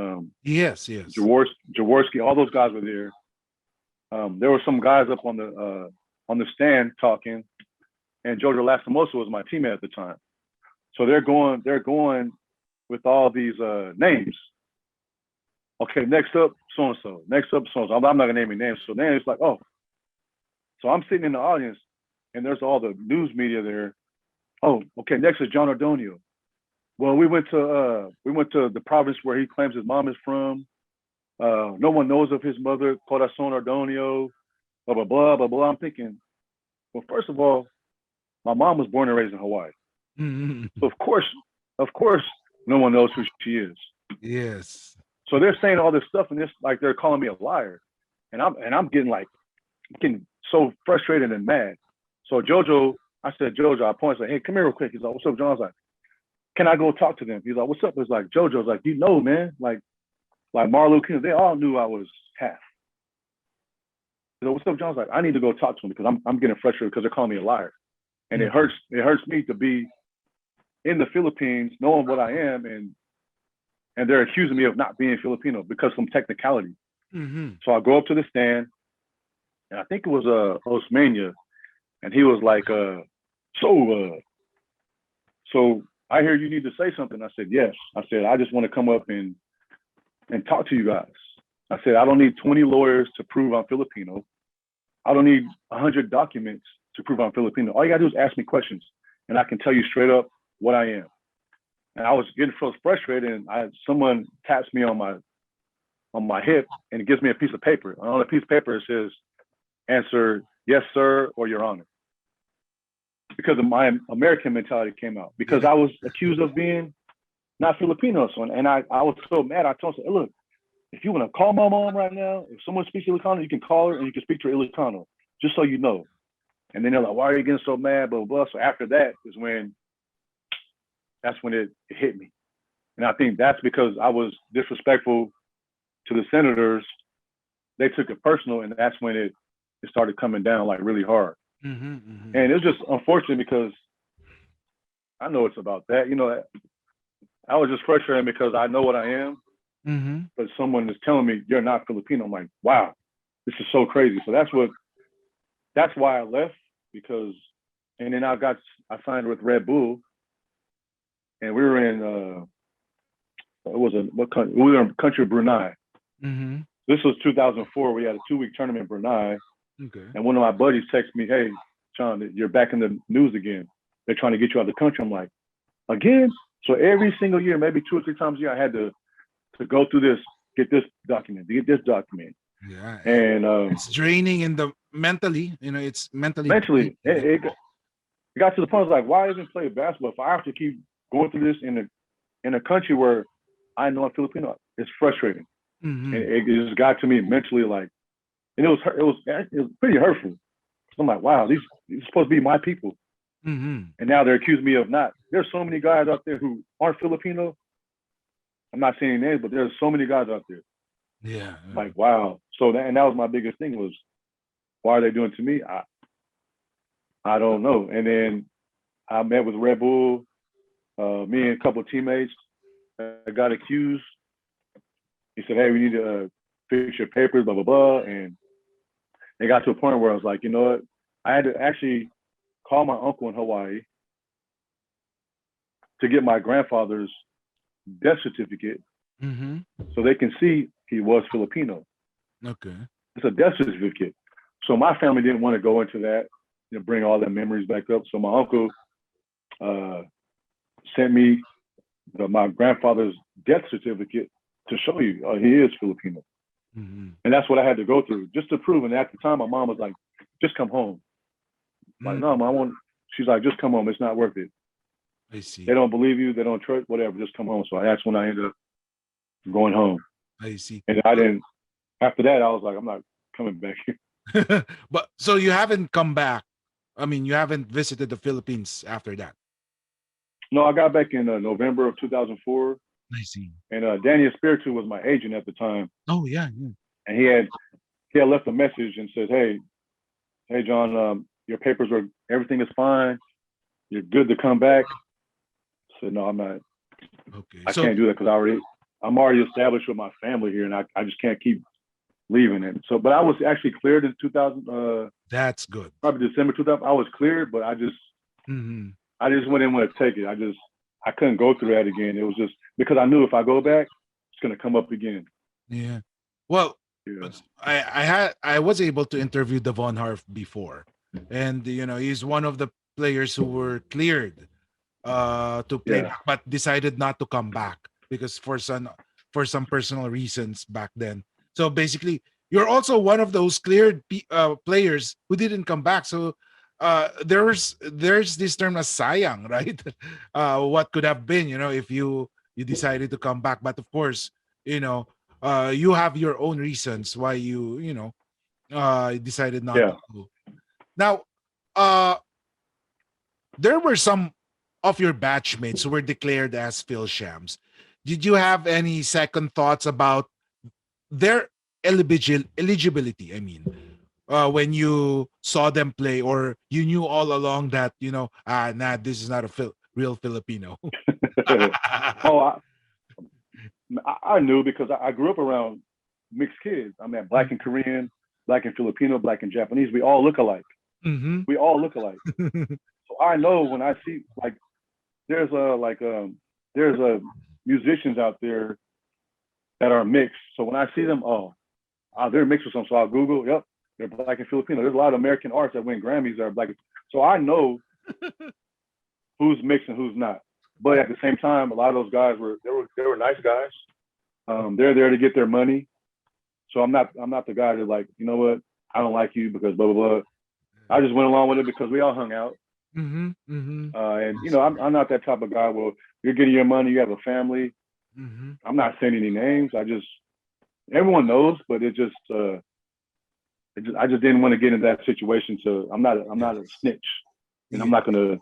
yes. Jaworski, all those guys were there. There were some guys up on the stand talking, and Jojo Lastimosa was my teammate at the time. So they're going with all these names. Okay, next up, so and so. Next up, so and so. I'm not gonna name any names. So then it's like, oh. So I'm sitting in the audience, and there's all the news media there. Oh, okay. Next is Jon Ordonio. Well, we went to the province where he claims his mom is from. No one knows of his mother, Corazon Ordonio. Blah blah blah blah blah. I'm thinking, well, first of all, my mom was born and raised in Hawaii. So of course, no one knows who she is. Yes. So they're saying all this stuff, and it's like they're calling me a liar, and I'm getting so frustrated and mad. So I said, Jojo, I pointed, like, hey, come here real quick. He's like, what's up, John? I was like, can I go talk to them? He's like, what's up? It's like, Jojo's like, man, like Marlo King, they all knew I was half. So what's up, John? I was like, I need to go talk to them because I'm getting frustrated because they're calling me a liar. And it hurts me to be in the Philippines knowing what I am, and they're accusing me of not being Filipino because of some technicality. So I go up to the stand, and I think it was Osmania, and he was like, so I hear you need to say something. I said, yes. I said, I just want to come up and talk to you guys. I said, I don't need 20 lawyers to prove I'm Filipino. I don't need 100 documents to prove I'm Filipino. All you gotta do is ask me questions, and I can tell you straight up what I am. And I was getting so frustrated, and someone taps me on my hip, and it gives me a piece of paper. And on the piece of paper it says, answer yes, sir, or your honor. Because of my American mentality came out. Because I was accused of being not Filipino. So, and I was so mad. I told her, hey, look, if you want to call my mom right now, if someone speaks Ilocano, you can call her and you can speak to her Ilocano, just so you know. And then they're like, why are you getting so mad, blah, blah, blah. So after that is when it hit me. And I think that's because I was disrespectful to the senators. They took it personal, and that's when it started coming down like really hard. And it was just unfortunate because I know it's about that. You know, I was just frustrated because I know what I am, but someone is telling me you're not Filipino. I'm like, wow, this is so crazy. So that's why I left, because, and then I signed with Red Bull, and we were in what country? We were in country of Brunei. This was 2004. We had a 2-week tournament in Brunei. Okay. And one of my buddies texted me, hey, John, you're back in the news again. They're trying to get you out of the country. I'm like, again? So every single year, maybe 2 or 3 times a year, I had to go through this, get this document, get this document. Yeah. And it's draining in the mentally, it's mentally. Mentally, it got to the point, I was like, why even play basketball if I have to keep going through this in a country where I know I'm Filipino? It's frustrating. And it just got to me mentally, like, and it was pretty hurtful. So I'm like, wow, these are supposed to be my people. And now they're accusing me of not. There's so many guys out there who aren't Filipino. I'm not saying names, but there's so many guys out there. Yeah. Like, wow. So that was my biggest thing was, why are they doing it to me? I don't know. And then I met with Red Bull, me and a couple of teammates that got accused. He said, hey, we need to fix your papers, blah, blah, blah. And it got to a point where I was like, you know what? I had to actually call my uncle in Hawaii to get my grandfather's death certificate Mm-hmm. so they can see he was Filipino. Okay. It's a death certificate. So my family didn't want to go into that, bring all their memories back up. So my uncle sent me my grandfather's death certificate to show you he is Filipino. Mm-hmm. And that's what I had to go through just to prove. And at the time, my mom was like, just come home. Like, no, Mom, I want. She's like, just come home. It's not worth it. I see. They don't believe you. They don't trust, whatever. Just come home. So that's when I ended up going home. I see. And I didn't, after that, I was like, I'm not coming back here. But so you haven't come back. I mean, you haven't visited the Philippines after that. No, I got back in November of 2004. I see. And Danny Espiritu was my agent at the time. Oh, yeah. And he had left a message and said, hey, John, your papers are, everything is fine. You're good to come back. I said, no, I'm not. Okay. I can't do that because I'm already established with my family here, and I just can't keep leaving it. So, but I was actually cleared in 2000. That's good. Probably December 2000. I was cleared, but I just wouldn't want to take it. I couldn't go through that again. It was just because I knew if I go back, it's gonna come up again. Yeah. Well, yeah. I was able to interview Devon Harf before, and he's one of the players who were cleared to play, but decided not to come back because for some personal reasons back then. So basically, you're also one of those cleared players who didn't come back. So there's this term as sayang, right? What could have been, if you decided to come back. But of course, you have your own reasons why you decided not to go. Now, there were some of your batchmates who were declared as Fil-Shams. Did you have any second thoughts about their eligibility? I mean, when you saw them play, or you knew all along that this is not a real Filipino. I knew because I grew up around mixed kids. I mean, Black and Korean, Black and Filipino, Black and Japanese. We all look alike. Mm-hmm. We all look alike. So I know when I see there's musicians out there that are mixed. So when I see them, they're mixed with some. So I'll Google, yep, they're Black and Filipino. There's a lot of American artists that win Grammys that are Black. So I know who's mixed and who's not. But at the same time, a lot of those guys were nice guys. They're there to get their money. So I'm not the guy that like, you know what, I don't like you because blah blah blah. I just went along with it because we all hung out. Mm-hmm. Mm-hmm. And I'm not that type of guy. Well, you're getting your money, you have a family. Mm-hmm. I'm not saying any names. Everyone knows, but I just didn't want to get in that situation. So I'm not a snitch, and I'm not gonna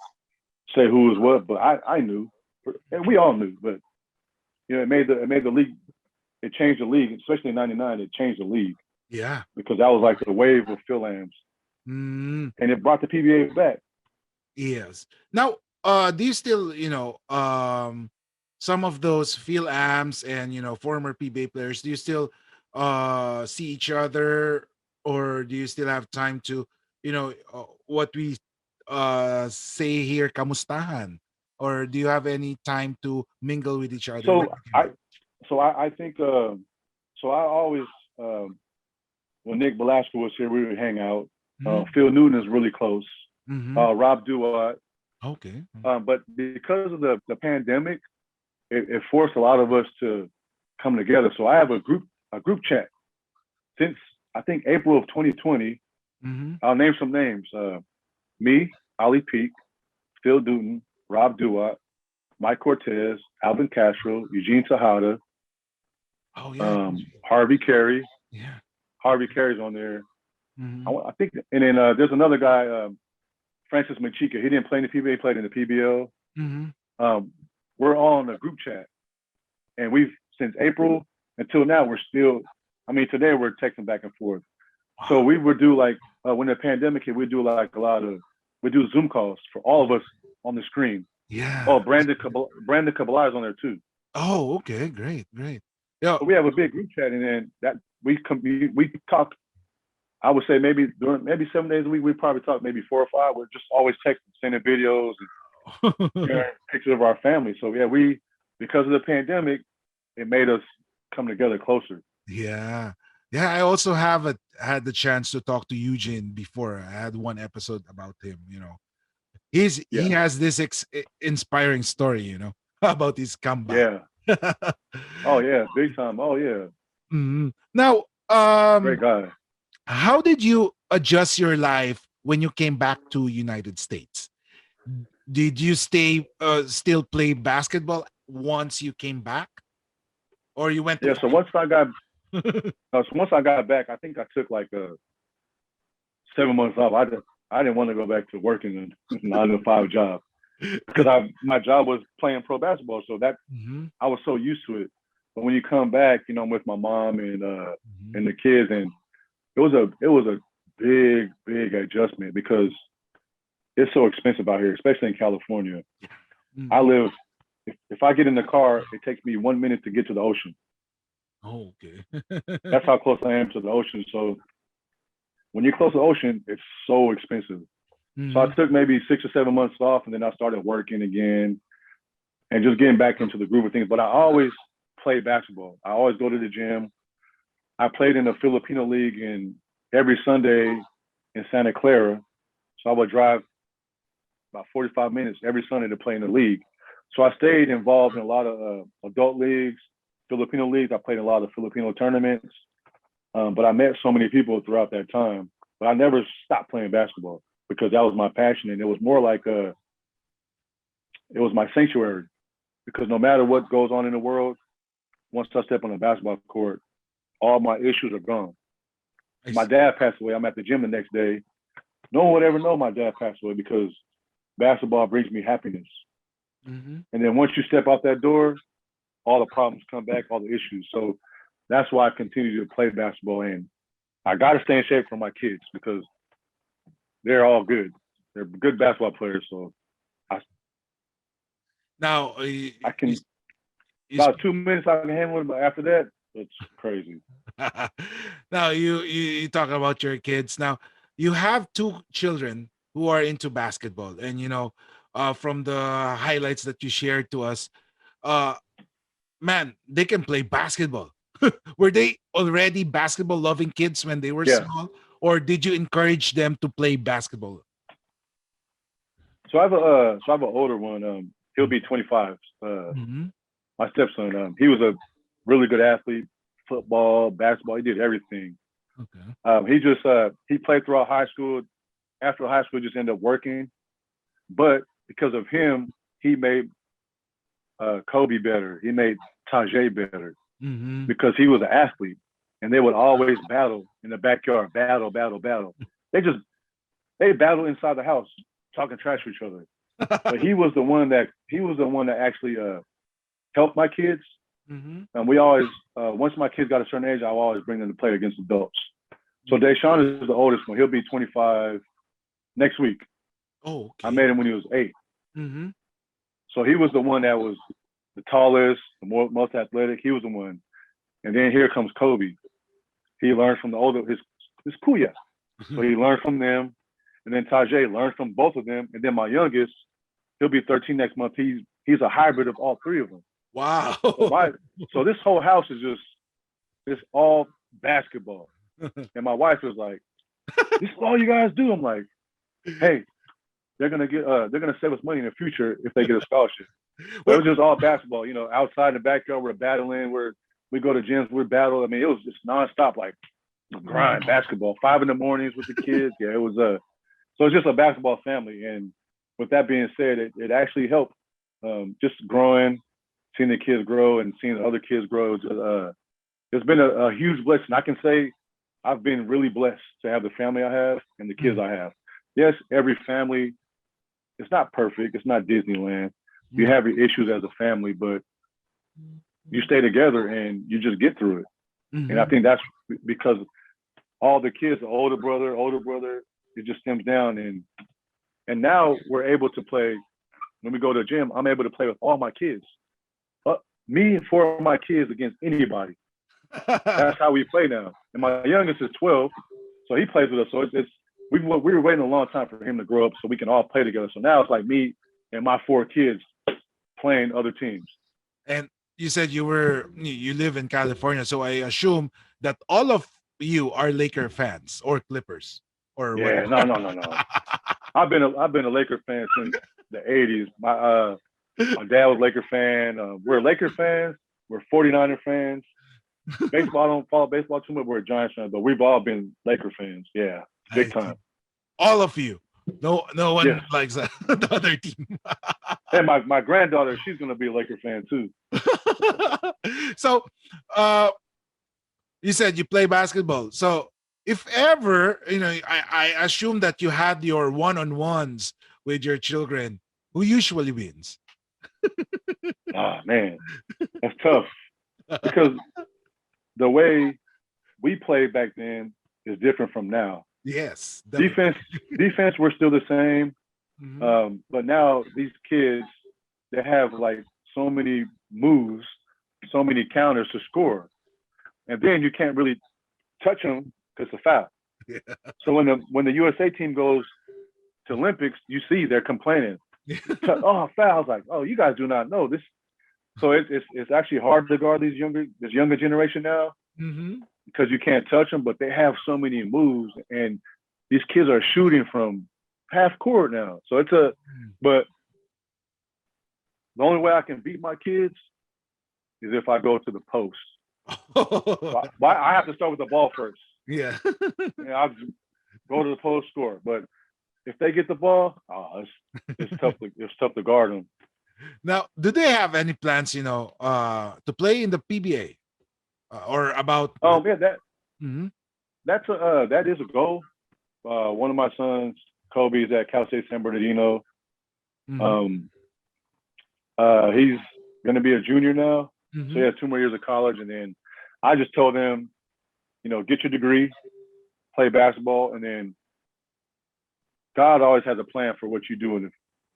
say who was what. But I knew, and we all knew. But it made the league. It changed the league, especially in '99. It changed the league. Yeah, because that was like the wave of Fil-Ams, and it brought the PBA back. Yes. Now, do you still, some of those Fil-Ams and former PBA players, do you still see each other, or do you still have time to what we say here, kamustahan, or do you have any time to mingle with each other? So I think so I always when Nick Velasco was here, we would hang out. Phil Newton is really close. Rob Duat. Okay. But because of the pandemic, it forced a lot of us to come together. So I have a group chat since I think April of 2020. I'll name some names. Me, Ali Peak, Phil Newton, Rob Duat, Mike Cortez, Alvin Castro, Eugene Tejada, Harvey Carey. Yeah. Harvey Carey's on there. I think, and then there's another guy, Francis Machika. He didn't play in the PBA, he played in the PBL. We're all in a group chat, and since April until now, we're still. I mean, today we're texting back and forth. Wow. So we would do when the pandemic hit, we'd do we do Zoom calls for all of us on the screen. Yeah. Oh, Brandon Kabbalah is on there too. Oh, okay, great. Yeah. So we have a big group chat, and then that we talk I would say maybe 7 days a week we probably talk maybe 4 or 5. We're just always texting, sending videos, and sharing pictures of our family. So yeah, because of the pandemic, it made us come together closer. Yeah. Yeah, I also had the chance to talk to Eugene before. I had one episode about him, he Yeah, has this inspiring story, about his comeback. yeah. Oh yeah, big time. Oh yeah, Mhm. Now, great guy. how did you adjust your life when you came back to United States? Did you still play basketball once you came back, or you went to Yeah. So college? once I got back, I think I took like 7 months off. I didn't want to go back to working a 9 to 5 job because my job was playing pro basketball. So that Mhm, I was so used to it. But when you come back, I'm with my mom mhm, and the kids, and it was a big adjustment because it's so expensive out here, especially in California. I mhm. live if I get in the car, it takes me 1 minute to get to the ocean. Oh, okay. That's how close I am to the ocean. So when you're close to the ocean, it's so expensive. So I Mhm, took maybe 6 or 7 months off, and then I started working again and just getting back into the groove of things. But I always played basketball. I always go to the gym. I played in the Filipino league and every Sunday in Santa Clara. So I would drive about 45 minutes every Sunday to play in the league. So I stayed involved in a lot of adult leagues, Filipino leagues. I played in a lot of Filipino tournaments. But I met so many people throughout that time. But I never stopped playing basketball because that was my passion, and it was more like it was my sanctuary. Because no matter what goes on in the world, once I step on a basketball court, all my issues are gone. I My see. dad passed away. I'm at the gym the next day. No one would ever know my dad passed away because basketball brings me happiness. Mhm. And then once you step out that door, all the problems come back, all the issues. So that's why I continue to play basketball. And I got to stay in shape for my kids because they're all good. They're good basketball players. So I, Now, I you, can, you about 2 minutes I can handle it. But after that, it's crazy. now you talk about your kids. Now you have two children who are into basketball, and from the highlights that you shared to us, uh, man, they can play basketball. Were they already basketball loving kids when they were Yeah. small, or did you encourage them to play basketball? So I have an older one. He'll be 25. Mhm. My stepson. He was a really good athlete, football, basketball. He did everything. Okay. He played throughout high school. After high school, just ended up working. But because of him, he made Kobe better. He made Tajay better Mhm. because he was an athlete, and they would always battle in the backyard, battle. They just they battle inside the house, talking trash to each other. But he was the one that actually helped my kids. Mhm. And we always once my kids got a certain age, I will always bring them to play against adults. So Deshaun is the oldest one. He'll be 25 next week. Oh, I okay. made him when he was 8. Mhm. So he was the one that was the tallest, most athletic. He was the one. And then here comes Kobe. He learned from the older his kuya. So he learned from them. And then Tajay learned from both of them. And then my youngest, he'll be 13 next month. He's a hybrid of all three of them. Wow. So so this whole house is just it's all basketball. And my wife was like, "This is all you guys do." I'm like, "Hey, they're gonna save us money in the future if they get a scholarship." So it Well, was just all basketball. Outside in the backyard, we're battling. We go to gyms, we battle. I mean, it was just nonstop, like grind basketball. 5 in the mornings with the kids. Yeah, it was so it's just a basketball family. And with that being said, it actually helped just growing, seeing the kids grow and seeing the other kids grow. It's been a huge blessing. I can say I've been really blessed to have the family I have and the kids I have. Yes, every family, it's not perfect. It's not Disneyland. You have your issues as a family, but you stay together and you just get through it. And I Mhm. think that's because all the kids, the older brother, it just stems down. And now we're able to play. When we go to the gym, I'm able to play with all my kids. Me and 4 of my kids against anybody. That's how we play now. And my youngest is 12, So he plays with us. So we were waiting a long time for him to grow up so we can all play together. So now it's like me and my 4 kids playing other teams. And you said you live in California, so I assume that all of you are Laker fans or Clippers or Yeah, whatever. no. I've been a Laker fan since the '80s. My dad was a Laker fan. We're Laker fans. We're 49er fans. Baseball, I don't follow baseball too much. We're a Giants fan, but we've all been Laker fans. Yeah, big time. All of you. No one Yes. likes the other team. And my granddaughter, she's gonna be a Laker fan too. So, you said you play basketball. So, if ever, I assume that you had your one-on-ones with your children. Who usually wins? Ah, man, that's tough because the way we played back then is different from now. Yes. Defense, we're still the same. Mhm. But now these kids, they have like so many moves, so many counters to score. And then you can't really touch them because it's a foul. Yeah. So when the USA team goes to Olympics, you see they're complaining. Oh, fouls! Like, oh, you guys do not know this. So it's actually hard to guard this younger generation now Mm-hmm. because you can't touch them, but they have so many moves, and these kids are shooting from half court now. So but the only way I can beat my kids is if I go to the post. Why I have to start with the ball first. Yeah. And I'll just go to the post, score. But if they get the ball, it's tough to guard them. Now, do they have any plans, to play in the PBA or about? Yeah, Mhm. that is a goal. One of my sons, Kobe, is at Cal State San Bernardino. Mhm. He's going to be a junior now, Mhm. so he has 2 more years of college. And then I just told him, get your degree, play basketball, and then God always has a plan for what you do in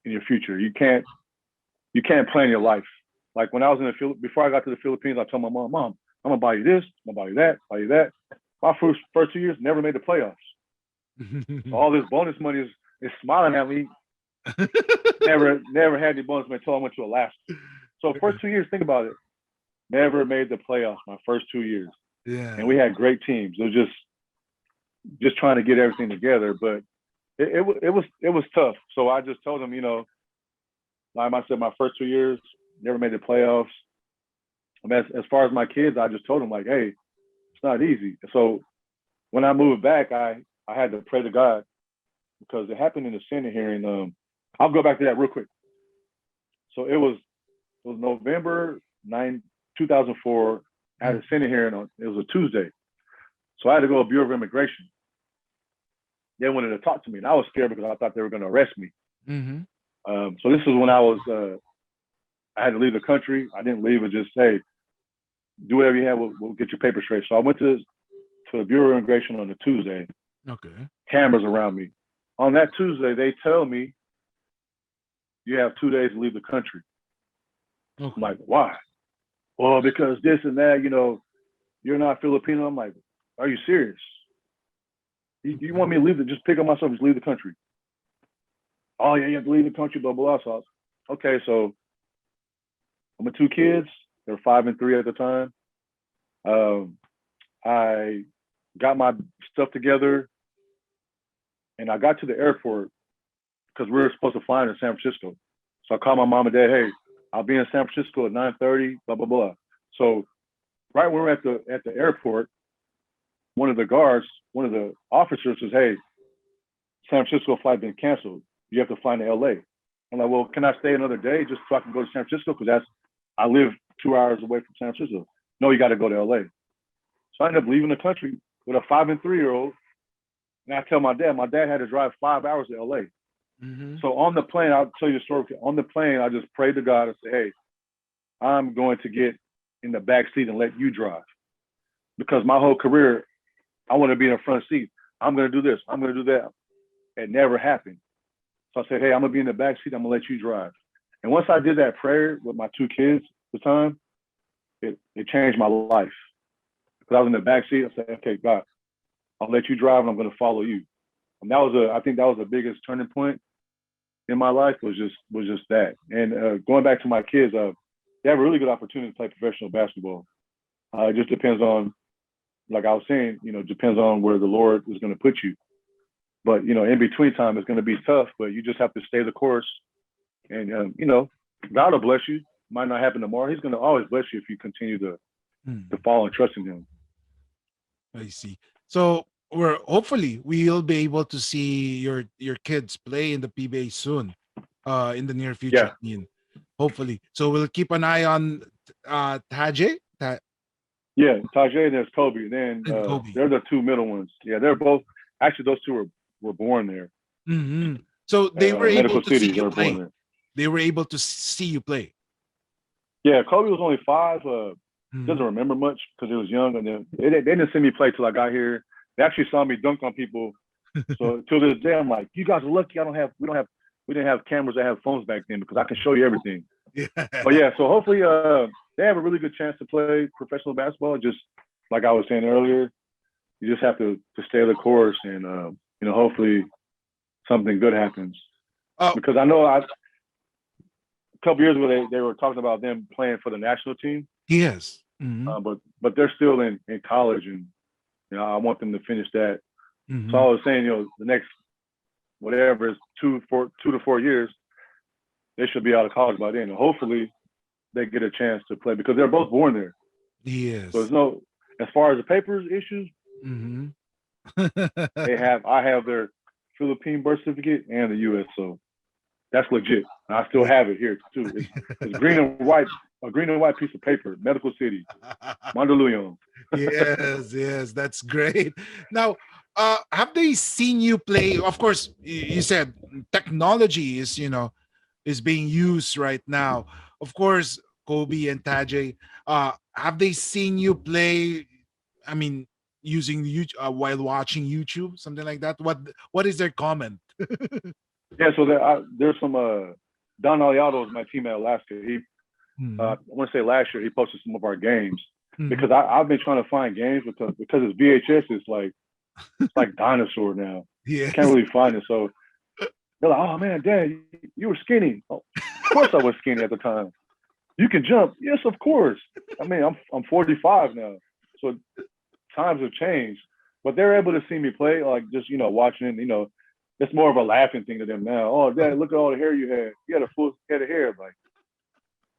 your future. You can't plan your life. Like when I was before I got to the Philippines, I told my mom, I'm gonna buy you this, I'm gonna buy you that. My first 2 years never made the playoffs. So all this bonus money is smiling at me. Never had any bonus money until I went to Alaska. So first 2 years, think about it. Never made the playoffs my first 2 years. Yeah. And we had great teams. It was just trying to get everything together, but it was tough. So I just told them, like I said, my first 2 years never made the playoffs. I mean, as far as my kids, I just told them like, hey, it's not easy. So when I moved back, I had to pray to God because it happened in the Senate hearing. I'll go back to that real quick. So it was November 9, 2004. I had a Senate hearing it was a Tuesday. So I had to go to Bureau of Immigration. They wanted to talk to me, and I was scared because I thought they were going to arrest me. Mm-hmm. So this is when I had to leave the country. I didn't leave. It just, hey, do whatever you have. We'll get your papers straight. So I went to the Bureau of Immigration on a Tuesday. Okay. Cameras around me. On that Tuesday, they tell me you have 2 days to leave the country. Okay. I'm like, why? Well, because this and that, you're not Filipino. I'm like, are you serious? You want me to leave? Just pick up myself and just leave the country. Oh, yeah, you have to leave the country, blah, blah, blah. So, okay, so I'm with 2 kids. They were 5 and 3 at the time. I got my stuff together, and I got to the airport because we were supposed to fly into San Francisco. So I called my mom and dad, hey, I'll be in San Francisco at 9:30, blah, blah, blah. So right when we're at the airport, one of the officers says, hey, San Francisco flight been canceled. You have to fly to LA. I'm like, well, can I stay another day just so I can go to San Francisco? Because I live 2 hours away from San Francisco. No, you got to go to LA. So I ended up leaving the country with a 5 and 3-year-old. And I tell my dad had to drive 5 hours to LA. Mm-hmm. So on the plane, I'll tell you a story. On the plane, I just prayed to God and say, hey, I'm going to get in the back seat and let you drive. Because my whole career, I want to be in the front seat. I'm going to do this. I'm going to do that. It never happened. So I said, hey, I'm going to be in the back seat. I'm going to let you drive. And once I did that prayer with my 2 kids at the time, it changed my life. Because I was in the back seat. I said, okay, God, I'll let you drive and I'm going to follow you. And I think that was the biggest turning point in my life was just that. And going back to my kids, they have a really good opportunity to play professional basketball. It just depends on, like I was saying, depends on where the Lord is going to put you. But, in between time, it's going to be tough, but you just have to stay the course. And, God will bless you. Might not happen tomorrow. He's going to always bless you if you continue to follow and trust in him. I see. So hopefully we'll be able to see your kids play in the PBA soon, in the near future. Yeah. Hopefully. So we'll keep an eye on Tajay. Yeah, Tajay and there's Kobe. Then And Kobe. they're the two middle ones. Yeah, they're both actually those two were born there. Mm-hmm. So they were able Medical to see City, you they were born play. there. They were able to see you play. Yeah, Kobe was only 5. Doesn't remember much because he was young, and then they didn't see me play till I got here. They actually saw me dunk on people. So till this day, I'm like, you guys are lucky. We didn't have cameras that have phones back then because I can show you everything. Yeah. But yeah, so hopefully they have a really good chance to play professional basketball. Just like I was saying earlier, you just have to stay the course, and hopefully something good happens. Because I know a couple years ago they were talking about them playing for the national team. Yes. Mm-hmm. But they're still in college, and I want them to finish that. Mm-hmm. So I was saying, the next whatever is 2 to 4 years, they should be out of college by then. And hopefully they get a chance to play because they're both born there. Yes. So there's as far as the papers issues, Mm-hmm. I have their Philippine birth certificate and the U.S. So that's legit. And I still have it here too. It's green and white, a green and white piece of paper, Medical City, Mandaluyong. Yes, that's great. Now, have they seen you play? Of course, you said technology is being used right now. Of course, Kobe and Tajay, have they seen you play? I mean, using YouTube while watching YouTube, something like that. What is their comment? Yeah, so there's some Don Aliado is my team at Alaska. He I want to say last year he posted some of our games because I've been trying to find games because it's VHS. It's like dinosaur now. Yeah, Can't really find it. So they're like, "Oh man, Dad, you were skinny." Oh, of course I was skinny at the time. You can jump, yes, of course. I mean, I'm 45 now, so times have changed. But they're able to see me play, like just watching it. It's more of a laughing thing to them now. Oh, Dad, look at all the hair you had. You had a full head of hair. Like,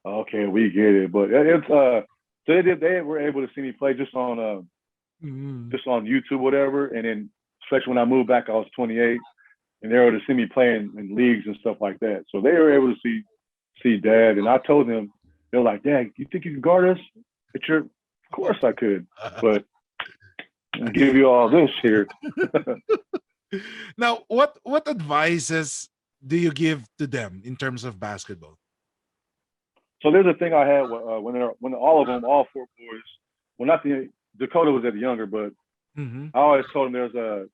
okay, we get it. But it's so they were able to see me play just on YouTube, whatever. And then especially when I moved back, I was 28, and they were able to see me playing in leagues and stuff like that. So they were able to see Dad, and I told them, they're like, Dad, you think you can guard us? Of course I could, but I'll give you all this here. Now, what advices do you give to them in terms of basketball? So there's a thing I had when all of them, all 4 boys, well, not Dakota was at the younger, but I always told them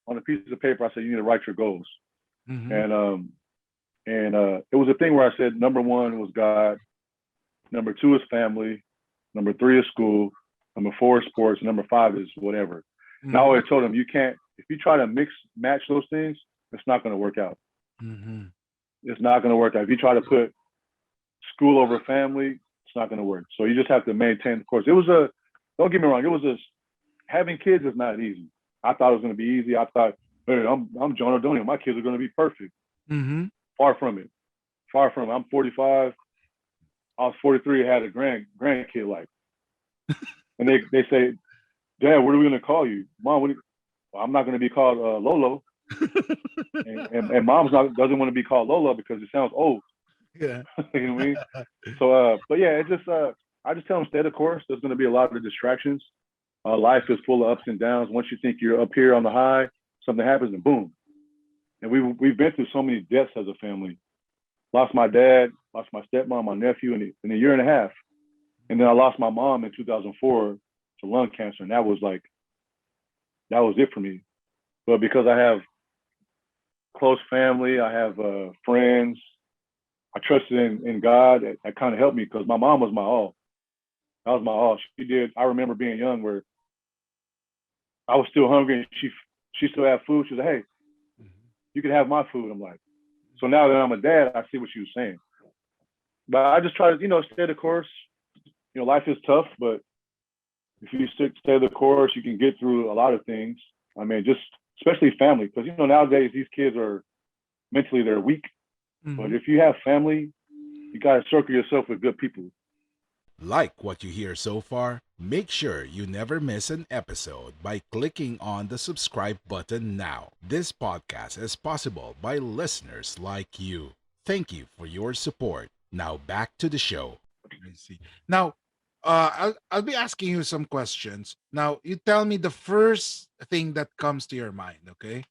on a piece of paper, I said, you need to write your goals. And it was a thing where I said, number 1 was God, number 2 is family, number 3 is school, number 4 is sports, number 5 is whatever. And I always told them, if you try to match those things, it's not going to work out. It's not going to work out. If you try to put school over family, it's not going to work. So you just have to maintain the course. Don't get me wrong, having kids is not easy. I thought it was going to be easy. I thought, hey, I'm Jon Ordonio. My kids are going to be perfect. Far from it. I'm 45. I was 43. I had a grandkid like, and they say, Dad, what are we going to call you? Mom, I'm not going to be called Lolo. and Mom's doesn't want to be called Lola because it sounds old. Yeah. You know what I mean? So, but yeah, I just tell them stay the course. There's going to be a lot of distractions. Life is full of ups and downs. Once you think you're up here on the high, something happens and boom. And we've been through so many deaths as a family. Lost my dad, lost my stepmom, my nephew in a year and a half. And then I lost my mom in 2004 to lung cancer. And that was it for me. But because I have close family, I have friends, I trusted in God. That kind of helped me because my mom was my all. That was my all. She did. I remember being young where I was still hungry, and she still had food. She was like, "Hey, you can have my food." I'm like, so now that I'm a dad, I see what she was saying. But I just try to, stay the course. Life is tough, but if you stay the course, you can get through a lot of things. I mean, just especially family, because nowadays these kids are mentally they're weak. But if you have family, you got to circle yourself with good people. Like what you hear so far? Make sure you never miss an episode by clicking on the subscribe button now. This podcast is possible by listeners like you. Thank you for your support. Now back to the show. I see. Now, I'll be asking you some questions. Now, you tell me the first thing that comes to your mind, okay?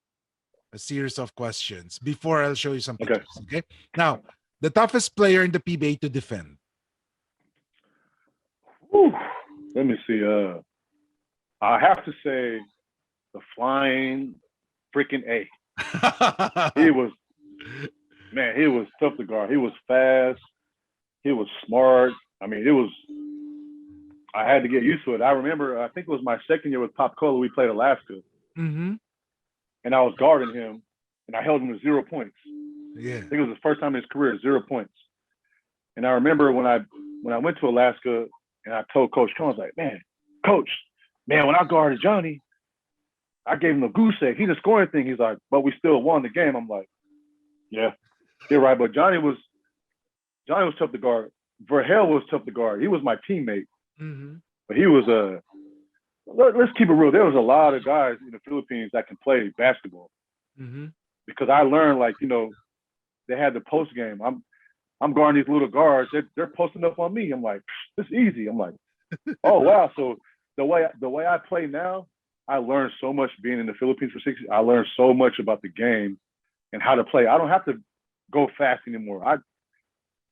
A series of questions before I'll show you some Okay. pictures, okay? Now, the toughest player in the PBA to defend. Whew. Let me see. I have to say the flying freaking A. He was tough to guard. He was fast. He was smart. I mean, I had to get used to it. I remember, I think it was my second year with Pop Cola, we played Alaska. And I was guarding him, and I held him to 0 points. Yeah. I think it was the first time in his career, 0 points. And I remember when I went to Alaska, and I told Coach Cohen, I was like, Coach, when I guarded Johnny, I gave him a goose egg. He didn't score anything. He's like, but we still won the game. I'm like, yeah, you're right. But Johnny was tough to guard. Verhel was tough to guard. He was my teammate. But he was let's keep it real. There was a lot of guys in the Philippines that can play basketball. Because I learned, they had the post game. I'm guarding these little guards. They're posting up on me. I'm like, it's easy. I'm like, oh wow. So the way I play now, I learned so much being in the Philippines for 6 years. I learned so much about the game and how to play. I don't have to go fast anymore.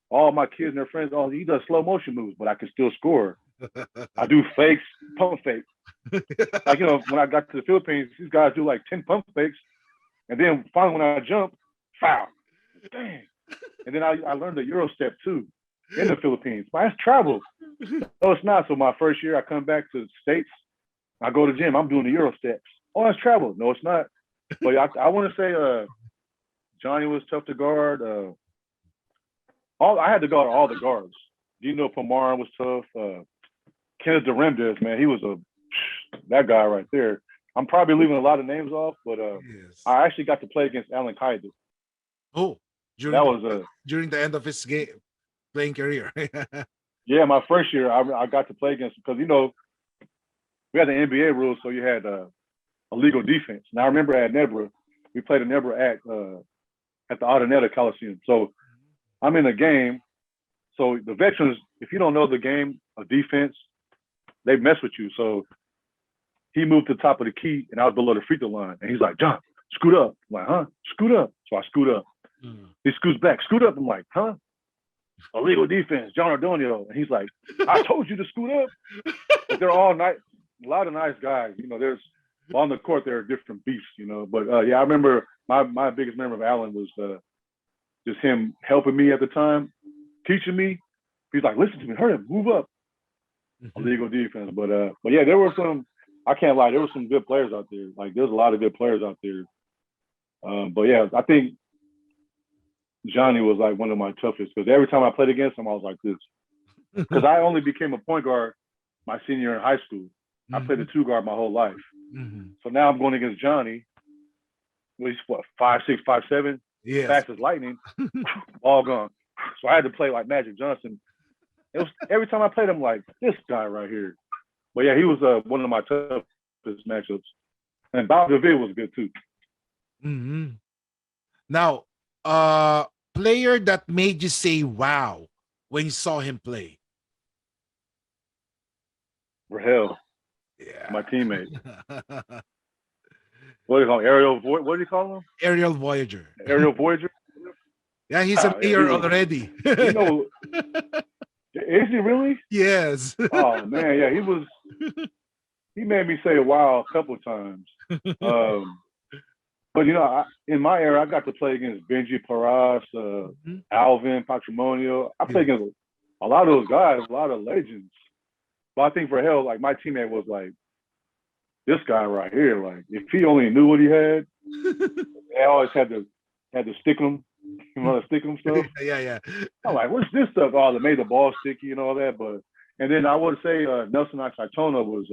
All my kids and their friends, he does slow motion moves, but I can still score. I do fakes, pump fakes. When I got to the Philippines, these guys do 10 pump fakes. And then finally when I jump, foul. Dang. And then I learned the Euro step too in the Philippines. But that's travel. No, it's not. So my first year I come back to the States, I go to the gym, I'm doing the Euro steps. Oh, that's travel. No, it's not. But I want to say Johnny was tough to guard. I had to guard all the guards. Dino Pomaran was tough. Kenneth Duremdes, man, he was that guy right there. I'm probably leaving a lot of names off, but Yes. I actually got to play against Alan Kaiser. Oh, during the end of his playing career. Yeah, my first year I got to play against, because we had the NBA rules, so you had a legal defense. Now I remember at Nebra, we played at Nebra at the Araneta Coliseum. So I'm in a game. So the veterans, if you don't know the game of defense, they mess with you. So he moved to the top of the key, and I was below the free throw line. And he's like, John, scoot up. I'm like, huh? Scoot up. So I scoot up. He scoots back. Scoot up. I'm like, huh? Illegal defense, Jon Ordonio. And he's like, I told you to scoot up. But they're all nice, a lot of nice guys. There's on the court, there are different beasts, But yeah, I remember my biggest memory of Alan was just him helping me at the time, teaching me. He's like, listen to me, hurry up, move up. Illegal defense. But yeah, there were some, I can't lie, there were some good players out there. There's a lot of good players out there. But yeah, I think Johnny was one of my toughest, because every time I played against him, I was like this. Because I only became a point guard my senior year in high school. I played the 2 guard my whole life. So now I'm going against Johnny. He's 5'6", 5'7", Yes. fast as lightning, all gone. So I had to play like Magic Johnson. It was every time I played him, like, this guy right here. But yeah, he was one of my toughest matchups. And Bob DeVille was good too. Now, player that made you say wow when you saw him play. Rahel, Yeah. my teammate. What do you call him? What do you call him? Aerial Voyager. Aerial Voyager? Yeah, he's a player already. Is he really? Yes. Oh man, yeah, he made me say wow a couple of times. But in my era, I got to play against Benji Paras, Alvin Patrimonio. I played against a lot of those guys, a lot of legends. But I think for hell, my teammate was this guy right here, like if he only knew what he had, they always had to stick him, stick him stuff. Yeah. I'm like, what's this stuff? Oh, they made the ball sticky and all that. But and then I would say Nelson Oxytona was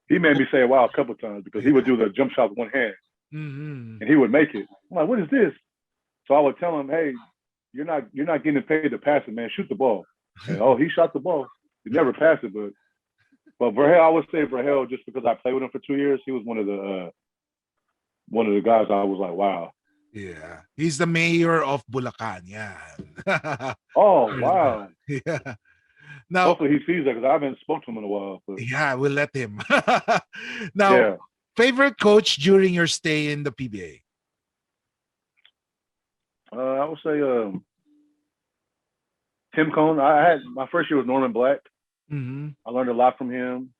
he made me say wow a couple times because he would do the jump shot with one hand and he would make it. I'm like, what is this? So I would tell him, hey, you're not getting paid to pass it, man. Shoot the ball. And, oh, he shot the ball. He never passed it, but Verhel, I would say Verhel, just because I played with him for 2 years, he was one of the guys I was like, wow. Yeah, he's the mayor of Bulacan. Yeah. Oh wow. Yeah. Now, hopefully he sees that because I haven't spoken to him in a while. But. Yeah, we'll let him. Now, yeah. Favorite coach during your stay in the PBA? I would say Tim Cone. I had my first year was Norman Black. Mm-hmm. I learned a lot from him.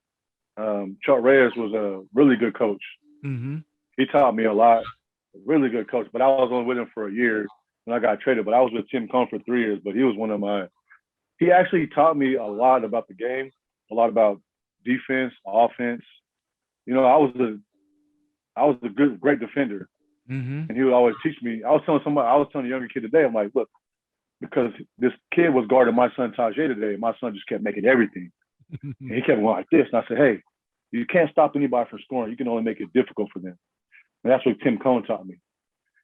Chuck Reyes was a really good coach. Mm-hmm. He taught me a lot. Really good coach, but I was only with him for a year when I got traded. But I was with Tim Cone for 3 years. But he was one of my. He actually taught me a lot about the game, a lot about defense, offense. You know, I was a great defender, and he would always teach me. I was telling a younger kid today. I'm like, look, because this kid was guarding my son Tajay today, my son just kept making everything, and he kept going like this. And I said, hey, you can't stop anybody from scoring. You can only make it difficult for them. And that's what Tim Cone taught me.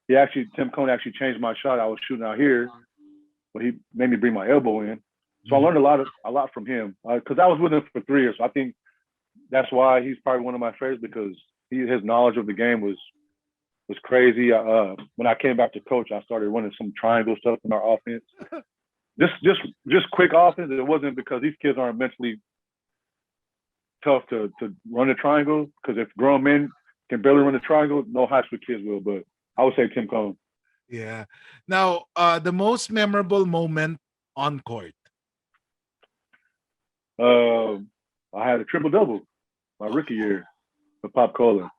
Tim Cone actually changed my shot. I was shooting out here, but he made me bring my elbow in. So I learned a lot from him because I was with him for 3 years. So I think that's why he's probably one of my favorites because his knowledge of the game was crazy. When I came back to coach, I started running some triangle stuff in our offense. Just quick offense. It wasn't because these kids aren't mentally tough to run a triangle because if grown men can barely run a triangle, no high school kids will. But I would say Tim Cone. Yeah. Now, the most memorable moment on court. I had a triple-double my rookie year for Pop Cola,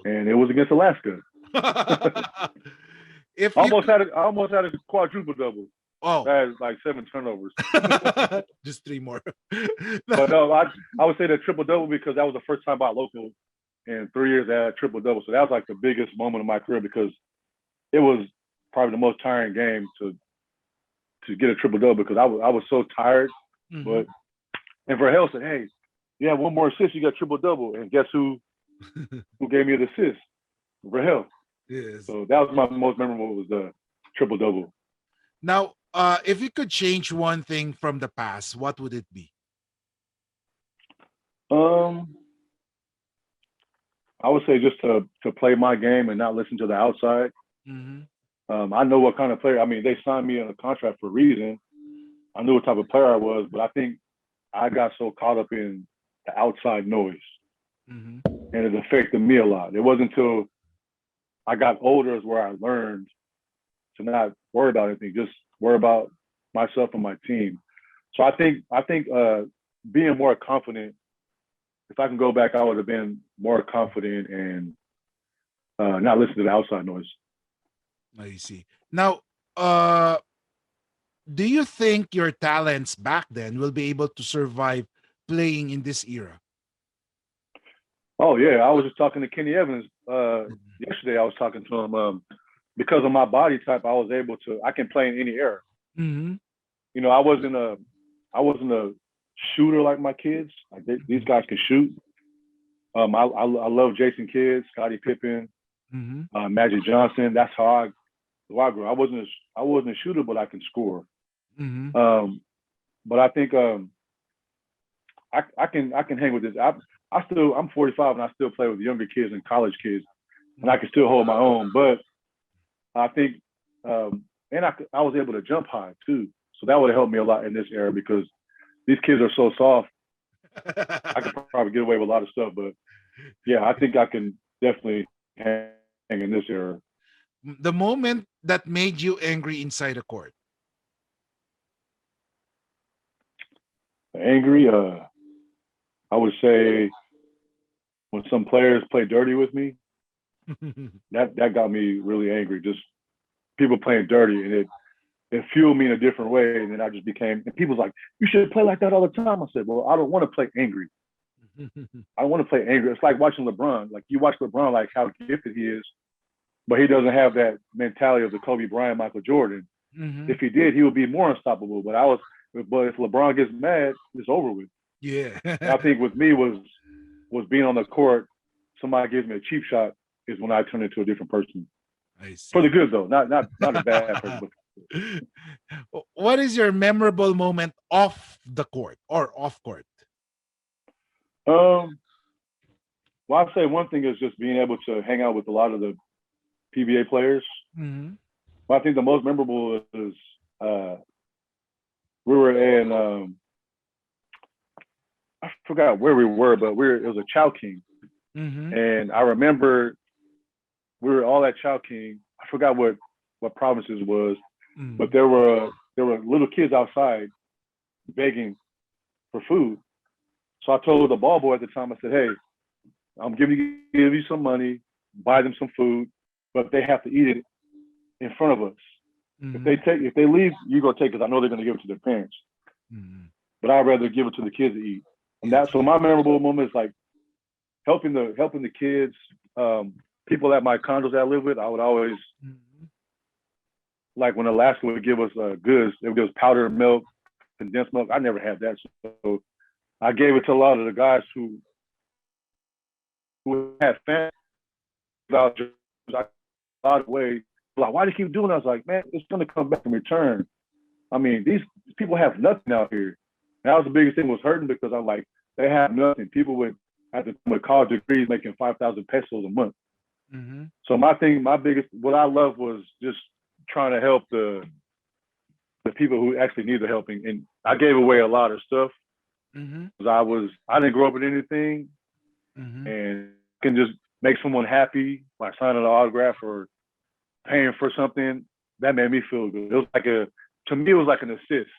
and it was against Alaska. I almost had a quadruple-double. Oh, I had like 7 turnovers. Just 3 more. But no, I would say that triple-double because that was the first time by local in 3 years I had a triple-double. So that was like the biggest moment of my career because it was probably the most tiring game to get a triple-double because I was so tired. But and Verhel said, hey, you have 1 more assist, you got triple-double. And guess who gave me the assist? Verhel. Yes. So that was my most memorable was the triple-double. Now, if you could change one thing from the past, what would it be? I would say just to play my game and not listen to the outside. I know what kind of player. I mean, they signed me on a contract for a reason. I knew what type of player I was, but I think I got so caught up in the outside noise, and it affected me a lot. It wasn't until I got older is where I learned to not worry about anything, just worry about myself and my team. So I think being more confident. If I can go back, I would have been more confident and not listen to the outside noise. I see. Now, do you think your talents back then will be able to survive playing in this era? Oh yeah, I was just talking to Kenny Evans yesterday. I was talking to him because of my body type. I can play in any era. You know, I wasn't a shooter like my kids. Like these guys can shoot. I love Jason Kidd, Scottie Pippen, Magic Johnson. That's how I grew. I wasn't a shooter, but I can score. But I think I can hang with this. I'm 45 and I still play with younger kids and college kids, and I can still hold my own. But I think and I was able to jump high too, so that would have helped me a lot in this era because these kids are so soft. I could probably get away with a lot of stuff, but yeah, I think I can definitely hang in this era. The moment that made you angry inside the court. Angry, I would say when some players play dirty with me, that got me really angry. Just people playing dirty, and it fueled me in a different way. And then I just became, and people's like, you should play like that all the time. I said, well, I don't want to play angry. I don't want to play angry. It's like watching LeBron. Like you watch LeBron, like how gifted he is, but he doesn't have that mentality of the Kobe Bryant, Michael Jordan. If he did, he would be more unstoppable. But if LeBron gets mad, it's over with. Yeah. I think with me was being on the court. Somebody gives me a cheap shot is when I turn into a different person. I see. For the good though, not a bad person. What is your memorable moment off the court or off court? Well, I'd say one thing is just being able to hang out with a lot of the PBA players. But I think the most memorable is we were in I forgot where we were, but it was a Chow King, and I remember we were all at Chow King. I forgot what provinces it was, but there were little kids outside begging for food. So I told the ball boy at the time, I said, "Hey, I'm give you some money, buy them some food, but they have to eat it in front of us. If they leave, you go take it, because I know they're going to give it to their parents. But I'd rather give it to the kids to eat." And so my memorable moment is like helping the kids, people at my condos that I live with. I would always like when Alaska would give us goods, they would give us powdered milk, condensed milk. I never had that, so I gave it to a lot of the guys who had family. A lot of ways, like, why do you keep doing that? I was like, man, it's gonna come back in return. I mean, these people have nothing out here. And that was the biggest thing, was hurting, because I'm like, they have nothing. People with college degrees making 5,000 pesos a month. So what I love was just trying to help the people who actually need the helping. And I gave away a lot of stuff because I didn't grow up with anything, and can just make someone happy by signing an autograph or paying for something. That made me feel good. It was like to me, it was like an assist.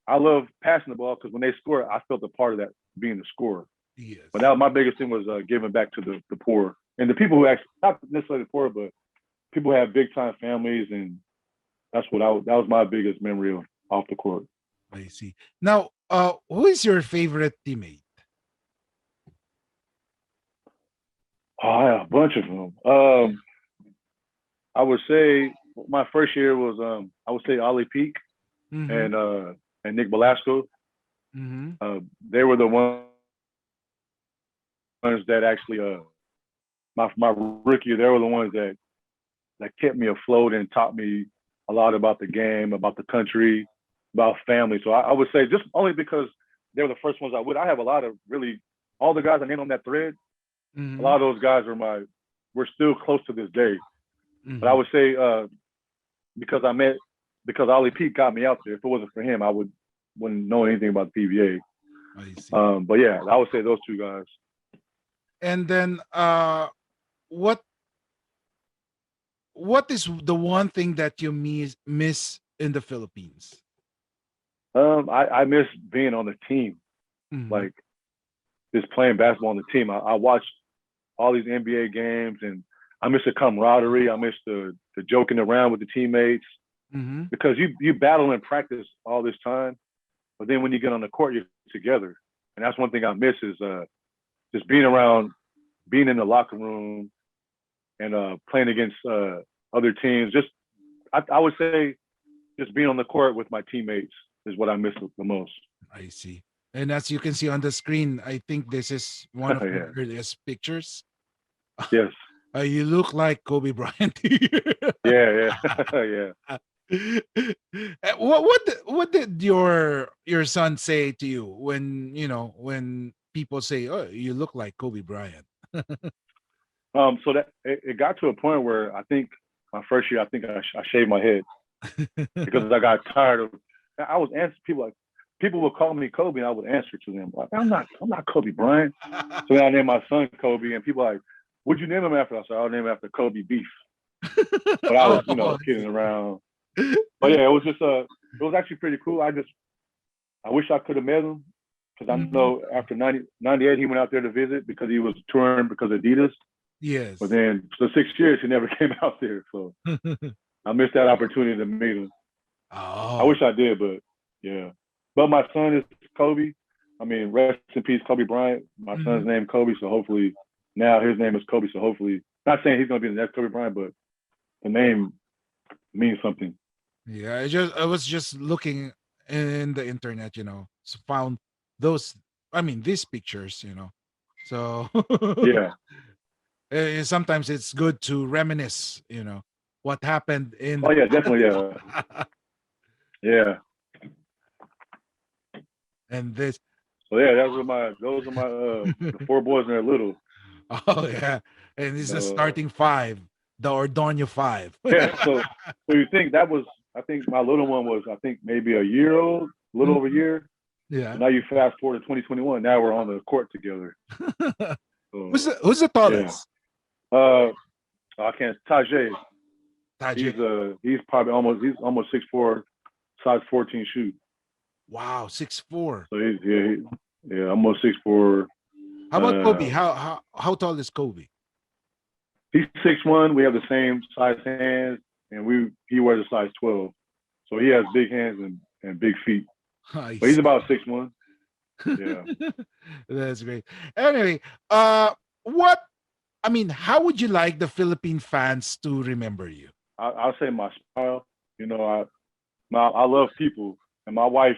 I love passing the ball because when they score, I felt a part of that, being the scorer. Yes. But that was my biggest thing, was giving back to the poor and the people who actually, not necessarily the poor, but people who have big time families, and that was my biggest memory of off the court. I see. Now, who is your favorite teammate? Oh, I have a bunch of them. I would say my first year was I would say Ollie Peak and Nick Velasco. They were the ones that actually my rookie. They were the ones that kept me afloat and taught me a lot about the game, about the country, about family. So I would say, just only because they were the first ones I have a lot of really, all the guys I named on that thread. A lot of those guys we're still close to this day. But I would say because Ollie Pete got me out there. If it wasn't for him, I wouldn't know anything about the PBA. I see. But yeah, I would say those two guys. And then what is the one thing that you miss in the Philippines? I miss being on the team, like just playing basketball on the team. I watched all these NBA games, and I miss the camaraderie. I miss the joking around with the teammates, because you battle and practice all this time, but then when you get on the court, you're together. And that's one thing I miss, is just being in the locker room and playing against other teams. Just I would say just being on the court with my teammates is what I miss the most. I see. And as you can see on the screen, I think this is one of the earliest pictures. Yes. You look like Kobe Bryant. Yeah. What did your son say to you when people say, "Oh, you look like Kobe Bryant"? So that it got to a point where I think my first year, I think I shaved my head because I got tired of. I was answering people would call me Kobe, and I would answer to them like, I'm not Kobe Bryant. So then I named my son Kobe, and people like, "What'd you name him after?" I said, "I'll name him after Kobe Beef." But I was kidding around. But yeah, it was just it was actually pretty cool. I wish I could have met him, because I know after 98 he went out there to visit because he was touring because of Adidas. Yes. But then for 6 years he never came out there, so I missed that opportunity to meet him. Oh. I wish I did, but yeah. But my son is Kobe. I mean, rest in peace, Kobe Bryant. My son's Mhm. name Kobe, so hopefully now his name is Kobe. So hopefully, not saying he's gonna be the next Kobe Bryant, but the name means something. Yeah, I was just looking in the internet, found those. I mean, these pictures. So Yeah. sometimes it's good to reminisce, what happened in Oh the yeah, definitely. Yeah. Yeah. and this. So yeah, those are my the four boys when they're little. Oh yeah, and this is Uh, starting five, the Ordonio five. yeah. So you think that was? I think my little one was. I think maybe a year old, a little over a Mhm. year. So Yeah. now you fast forward to 2021. Now we're on the court together. So Who's the yeah. tallest? Uh, I can't. Tajay. Tajay. He's probably almost 6'4", size 14 shoe. Wow, 6'4". So yeah, almost 6'4". How about Kobe? Uh, How tall is Kobe? he's 6'1". We have the same size hands, and he wears a size 12. So he has big hands and big feet. I But he's see. about 6'1". Yeah, That's great. Anyway, what I mean, how would you like the Philippine fans to remember you? I'll say my smile. You know, I love people, and my wife.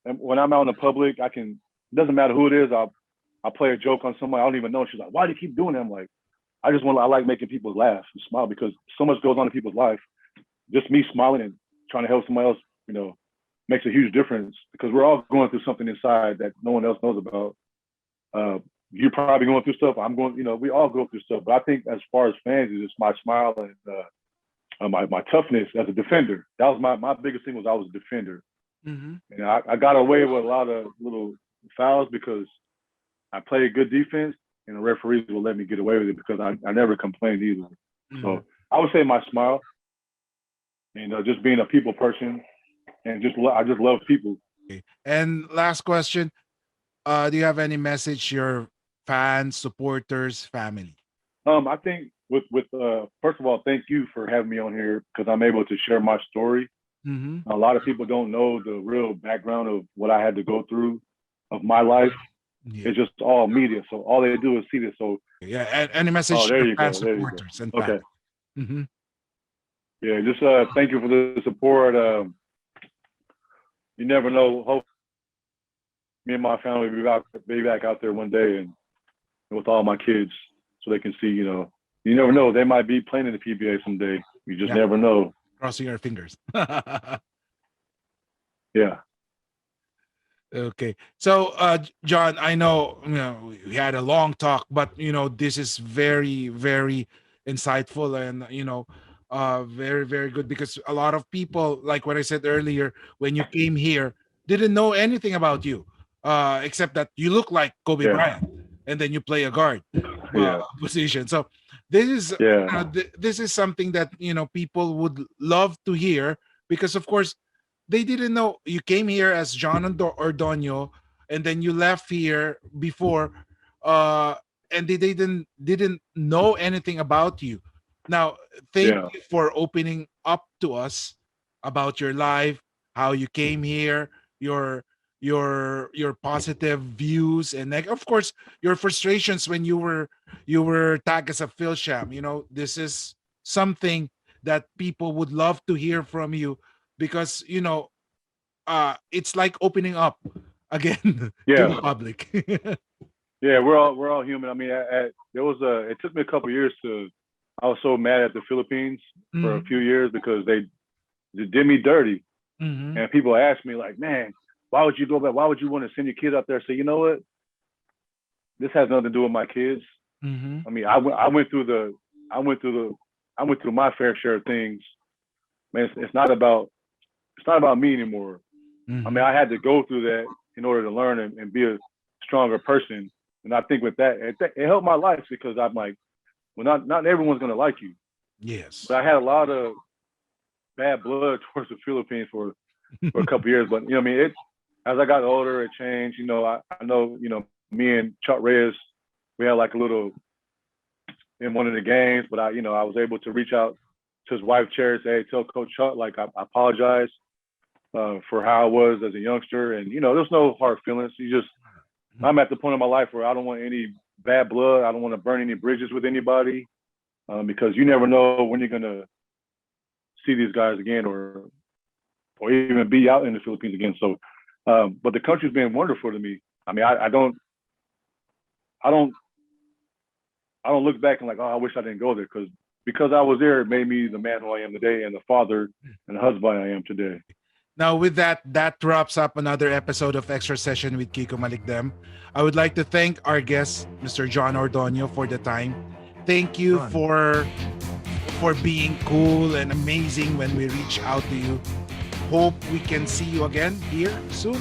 And when I'm out in the public, I can. It doesn't matter who it is. I play a joke on somebody I don't even know. She's like, "Why do you keep doing that?" I'm like, I like making people laugh and smile because so much goes on in people's life. Just me smiling and trying to help somebody else, makes a huge difference because we're all going through something inside that no one else knows about. Uh, you're probably going through stuff. I'm going, we all go through stuff. But I think as far as fans, it's just my smile and my toughness as a defender. That was my biggest thing was I was a defender. Mhm. And I got away with a lot of little fouls because I played good defense and the referees will let me get away with it because I never complained either. Mhm. So I would say my smile and just being a people person and I just love people. Okay. And last question, do you have any message to your fans, supporters, family? I think with first of all, thank you for having me on here because I'm able to share my story. Mhm. A lot of people don't know the real background of what I had to go through of my life. Yeah. It's just all media, so all they do is see this. So, Yeah. Any message oh, to there your you fans, go, there you go. supporters, and Okay, family? Mhm. yeah, just thank you for the support. You never know. Hope me and my family be back out there one day and with all my kids, so they can see. You never know. They might be playing in the PBA someday. You just Yeah. never know. Crossing our fingers. Yeah, Okay. So, John, I know, we had a long talk, but this is very, very insightful and very, very good because a lot of people, like what I said earlier, when you came here, didn't know anything about you, except that you look like Kobe yeah, Bryant, and then you play a guard yeah, position. So this is yeah, this is something that people would love to hear because, of course, they didn't know you came here as Jon Ordonio, and then you left here before, uh, and they didn't know anything about you. Now, thank yeah, you for opening up to us about your life, how you came here, your your positive views, and like, of course, your frustrations when you were tagged as a Fil-Sham. This is something that people would love to hear from you because it's like opening up again to the yeah, public. yeah. We're all human. I mean, there was it took me a couple years to. I was so mad at the Philippines for a Mhm, few years because they did me dirty. mhm, And people ask me like, man, why would you go back? Why would you want to send your kids out there? Say, you know what? This has nothing to do with my kids. mhm, I mean, I went through my fair share of things. Man, it's not about me anymore. I mean, mhm. I had to go through that in order to learn and be a stronger person. And I think with that, it helped my life because I'm like, well, not everyone's gonna like you, Yes. but I had a lot of bad blood towards the Philippines for a couple of years. But I mean, as I got older, it changed. I know, me and Chuck Reyes, we had like a little in one of the games, but I was able to reach out to his wife, Cherry, say, hey, tell Coach Chuck, like, I apologize. for how I was as a youngster. And, there's no hard feelings. I'm at the point in my life where I don't want any bad blood. I don't want to burn any bridges with anybody because you never know when you're going to see these guys again or even be out in the Philippines again. So, but the country's been wonderful to me. I mean, I don't look back and like, oh, I wish I didn't go there because I was there, it made me the man who I am today and the father and the husband I am today. Now, with that wraps up another episode of Extra Session with Kiko Malikdem. I would like to thank our guest, Mr. Jon Ordonio, for the time. Thank you for being cool and amazing when we reach out to you. Hope we can see you again here soon.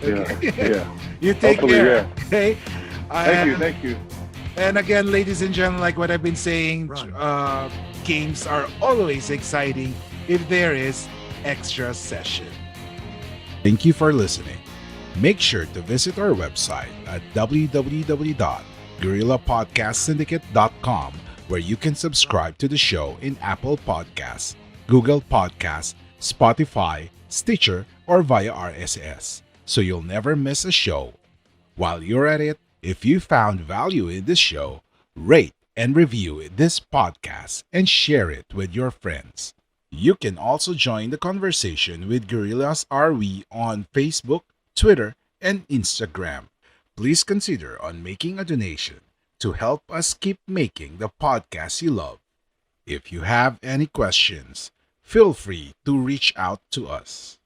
Okay. Yeah. You take Hopefully, care. yeah. Okay. Thank you. And again, ladies and gentlemen, like what I've been saying, games are always exciting if there is Extra Session. Thank you for listening. Make sure to visit our website at www.guerrillapodcastsyndicate.com, where you can subscribe to the show in Apple Podcasts, Google Podcasts, Spotify, Stitcher, or via RSS, so you'll never miss a show. While you're at it, if you found value in this show, rate and review this podcast and share it with your friends. You can also join the conversation with Guerrillas RV on Facebook, Twitter, and Instagram. Please consider on making a donation to help us keep making the podcast you love. If you have any questions, feel free to reach out to us.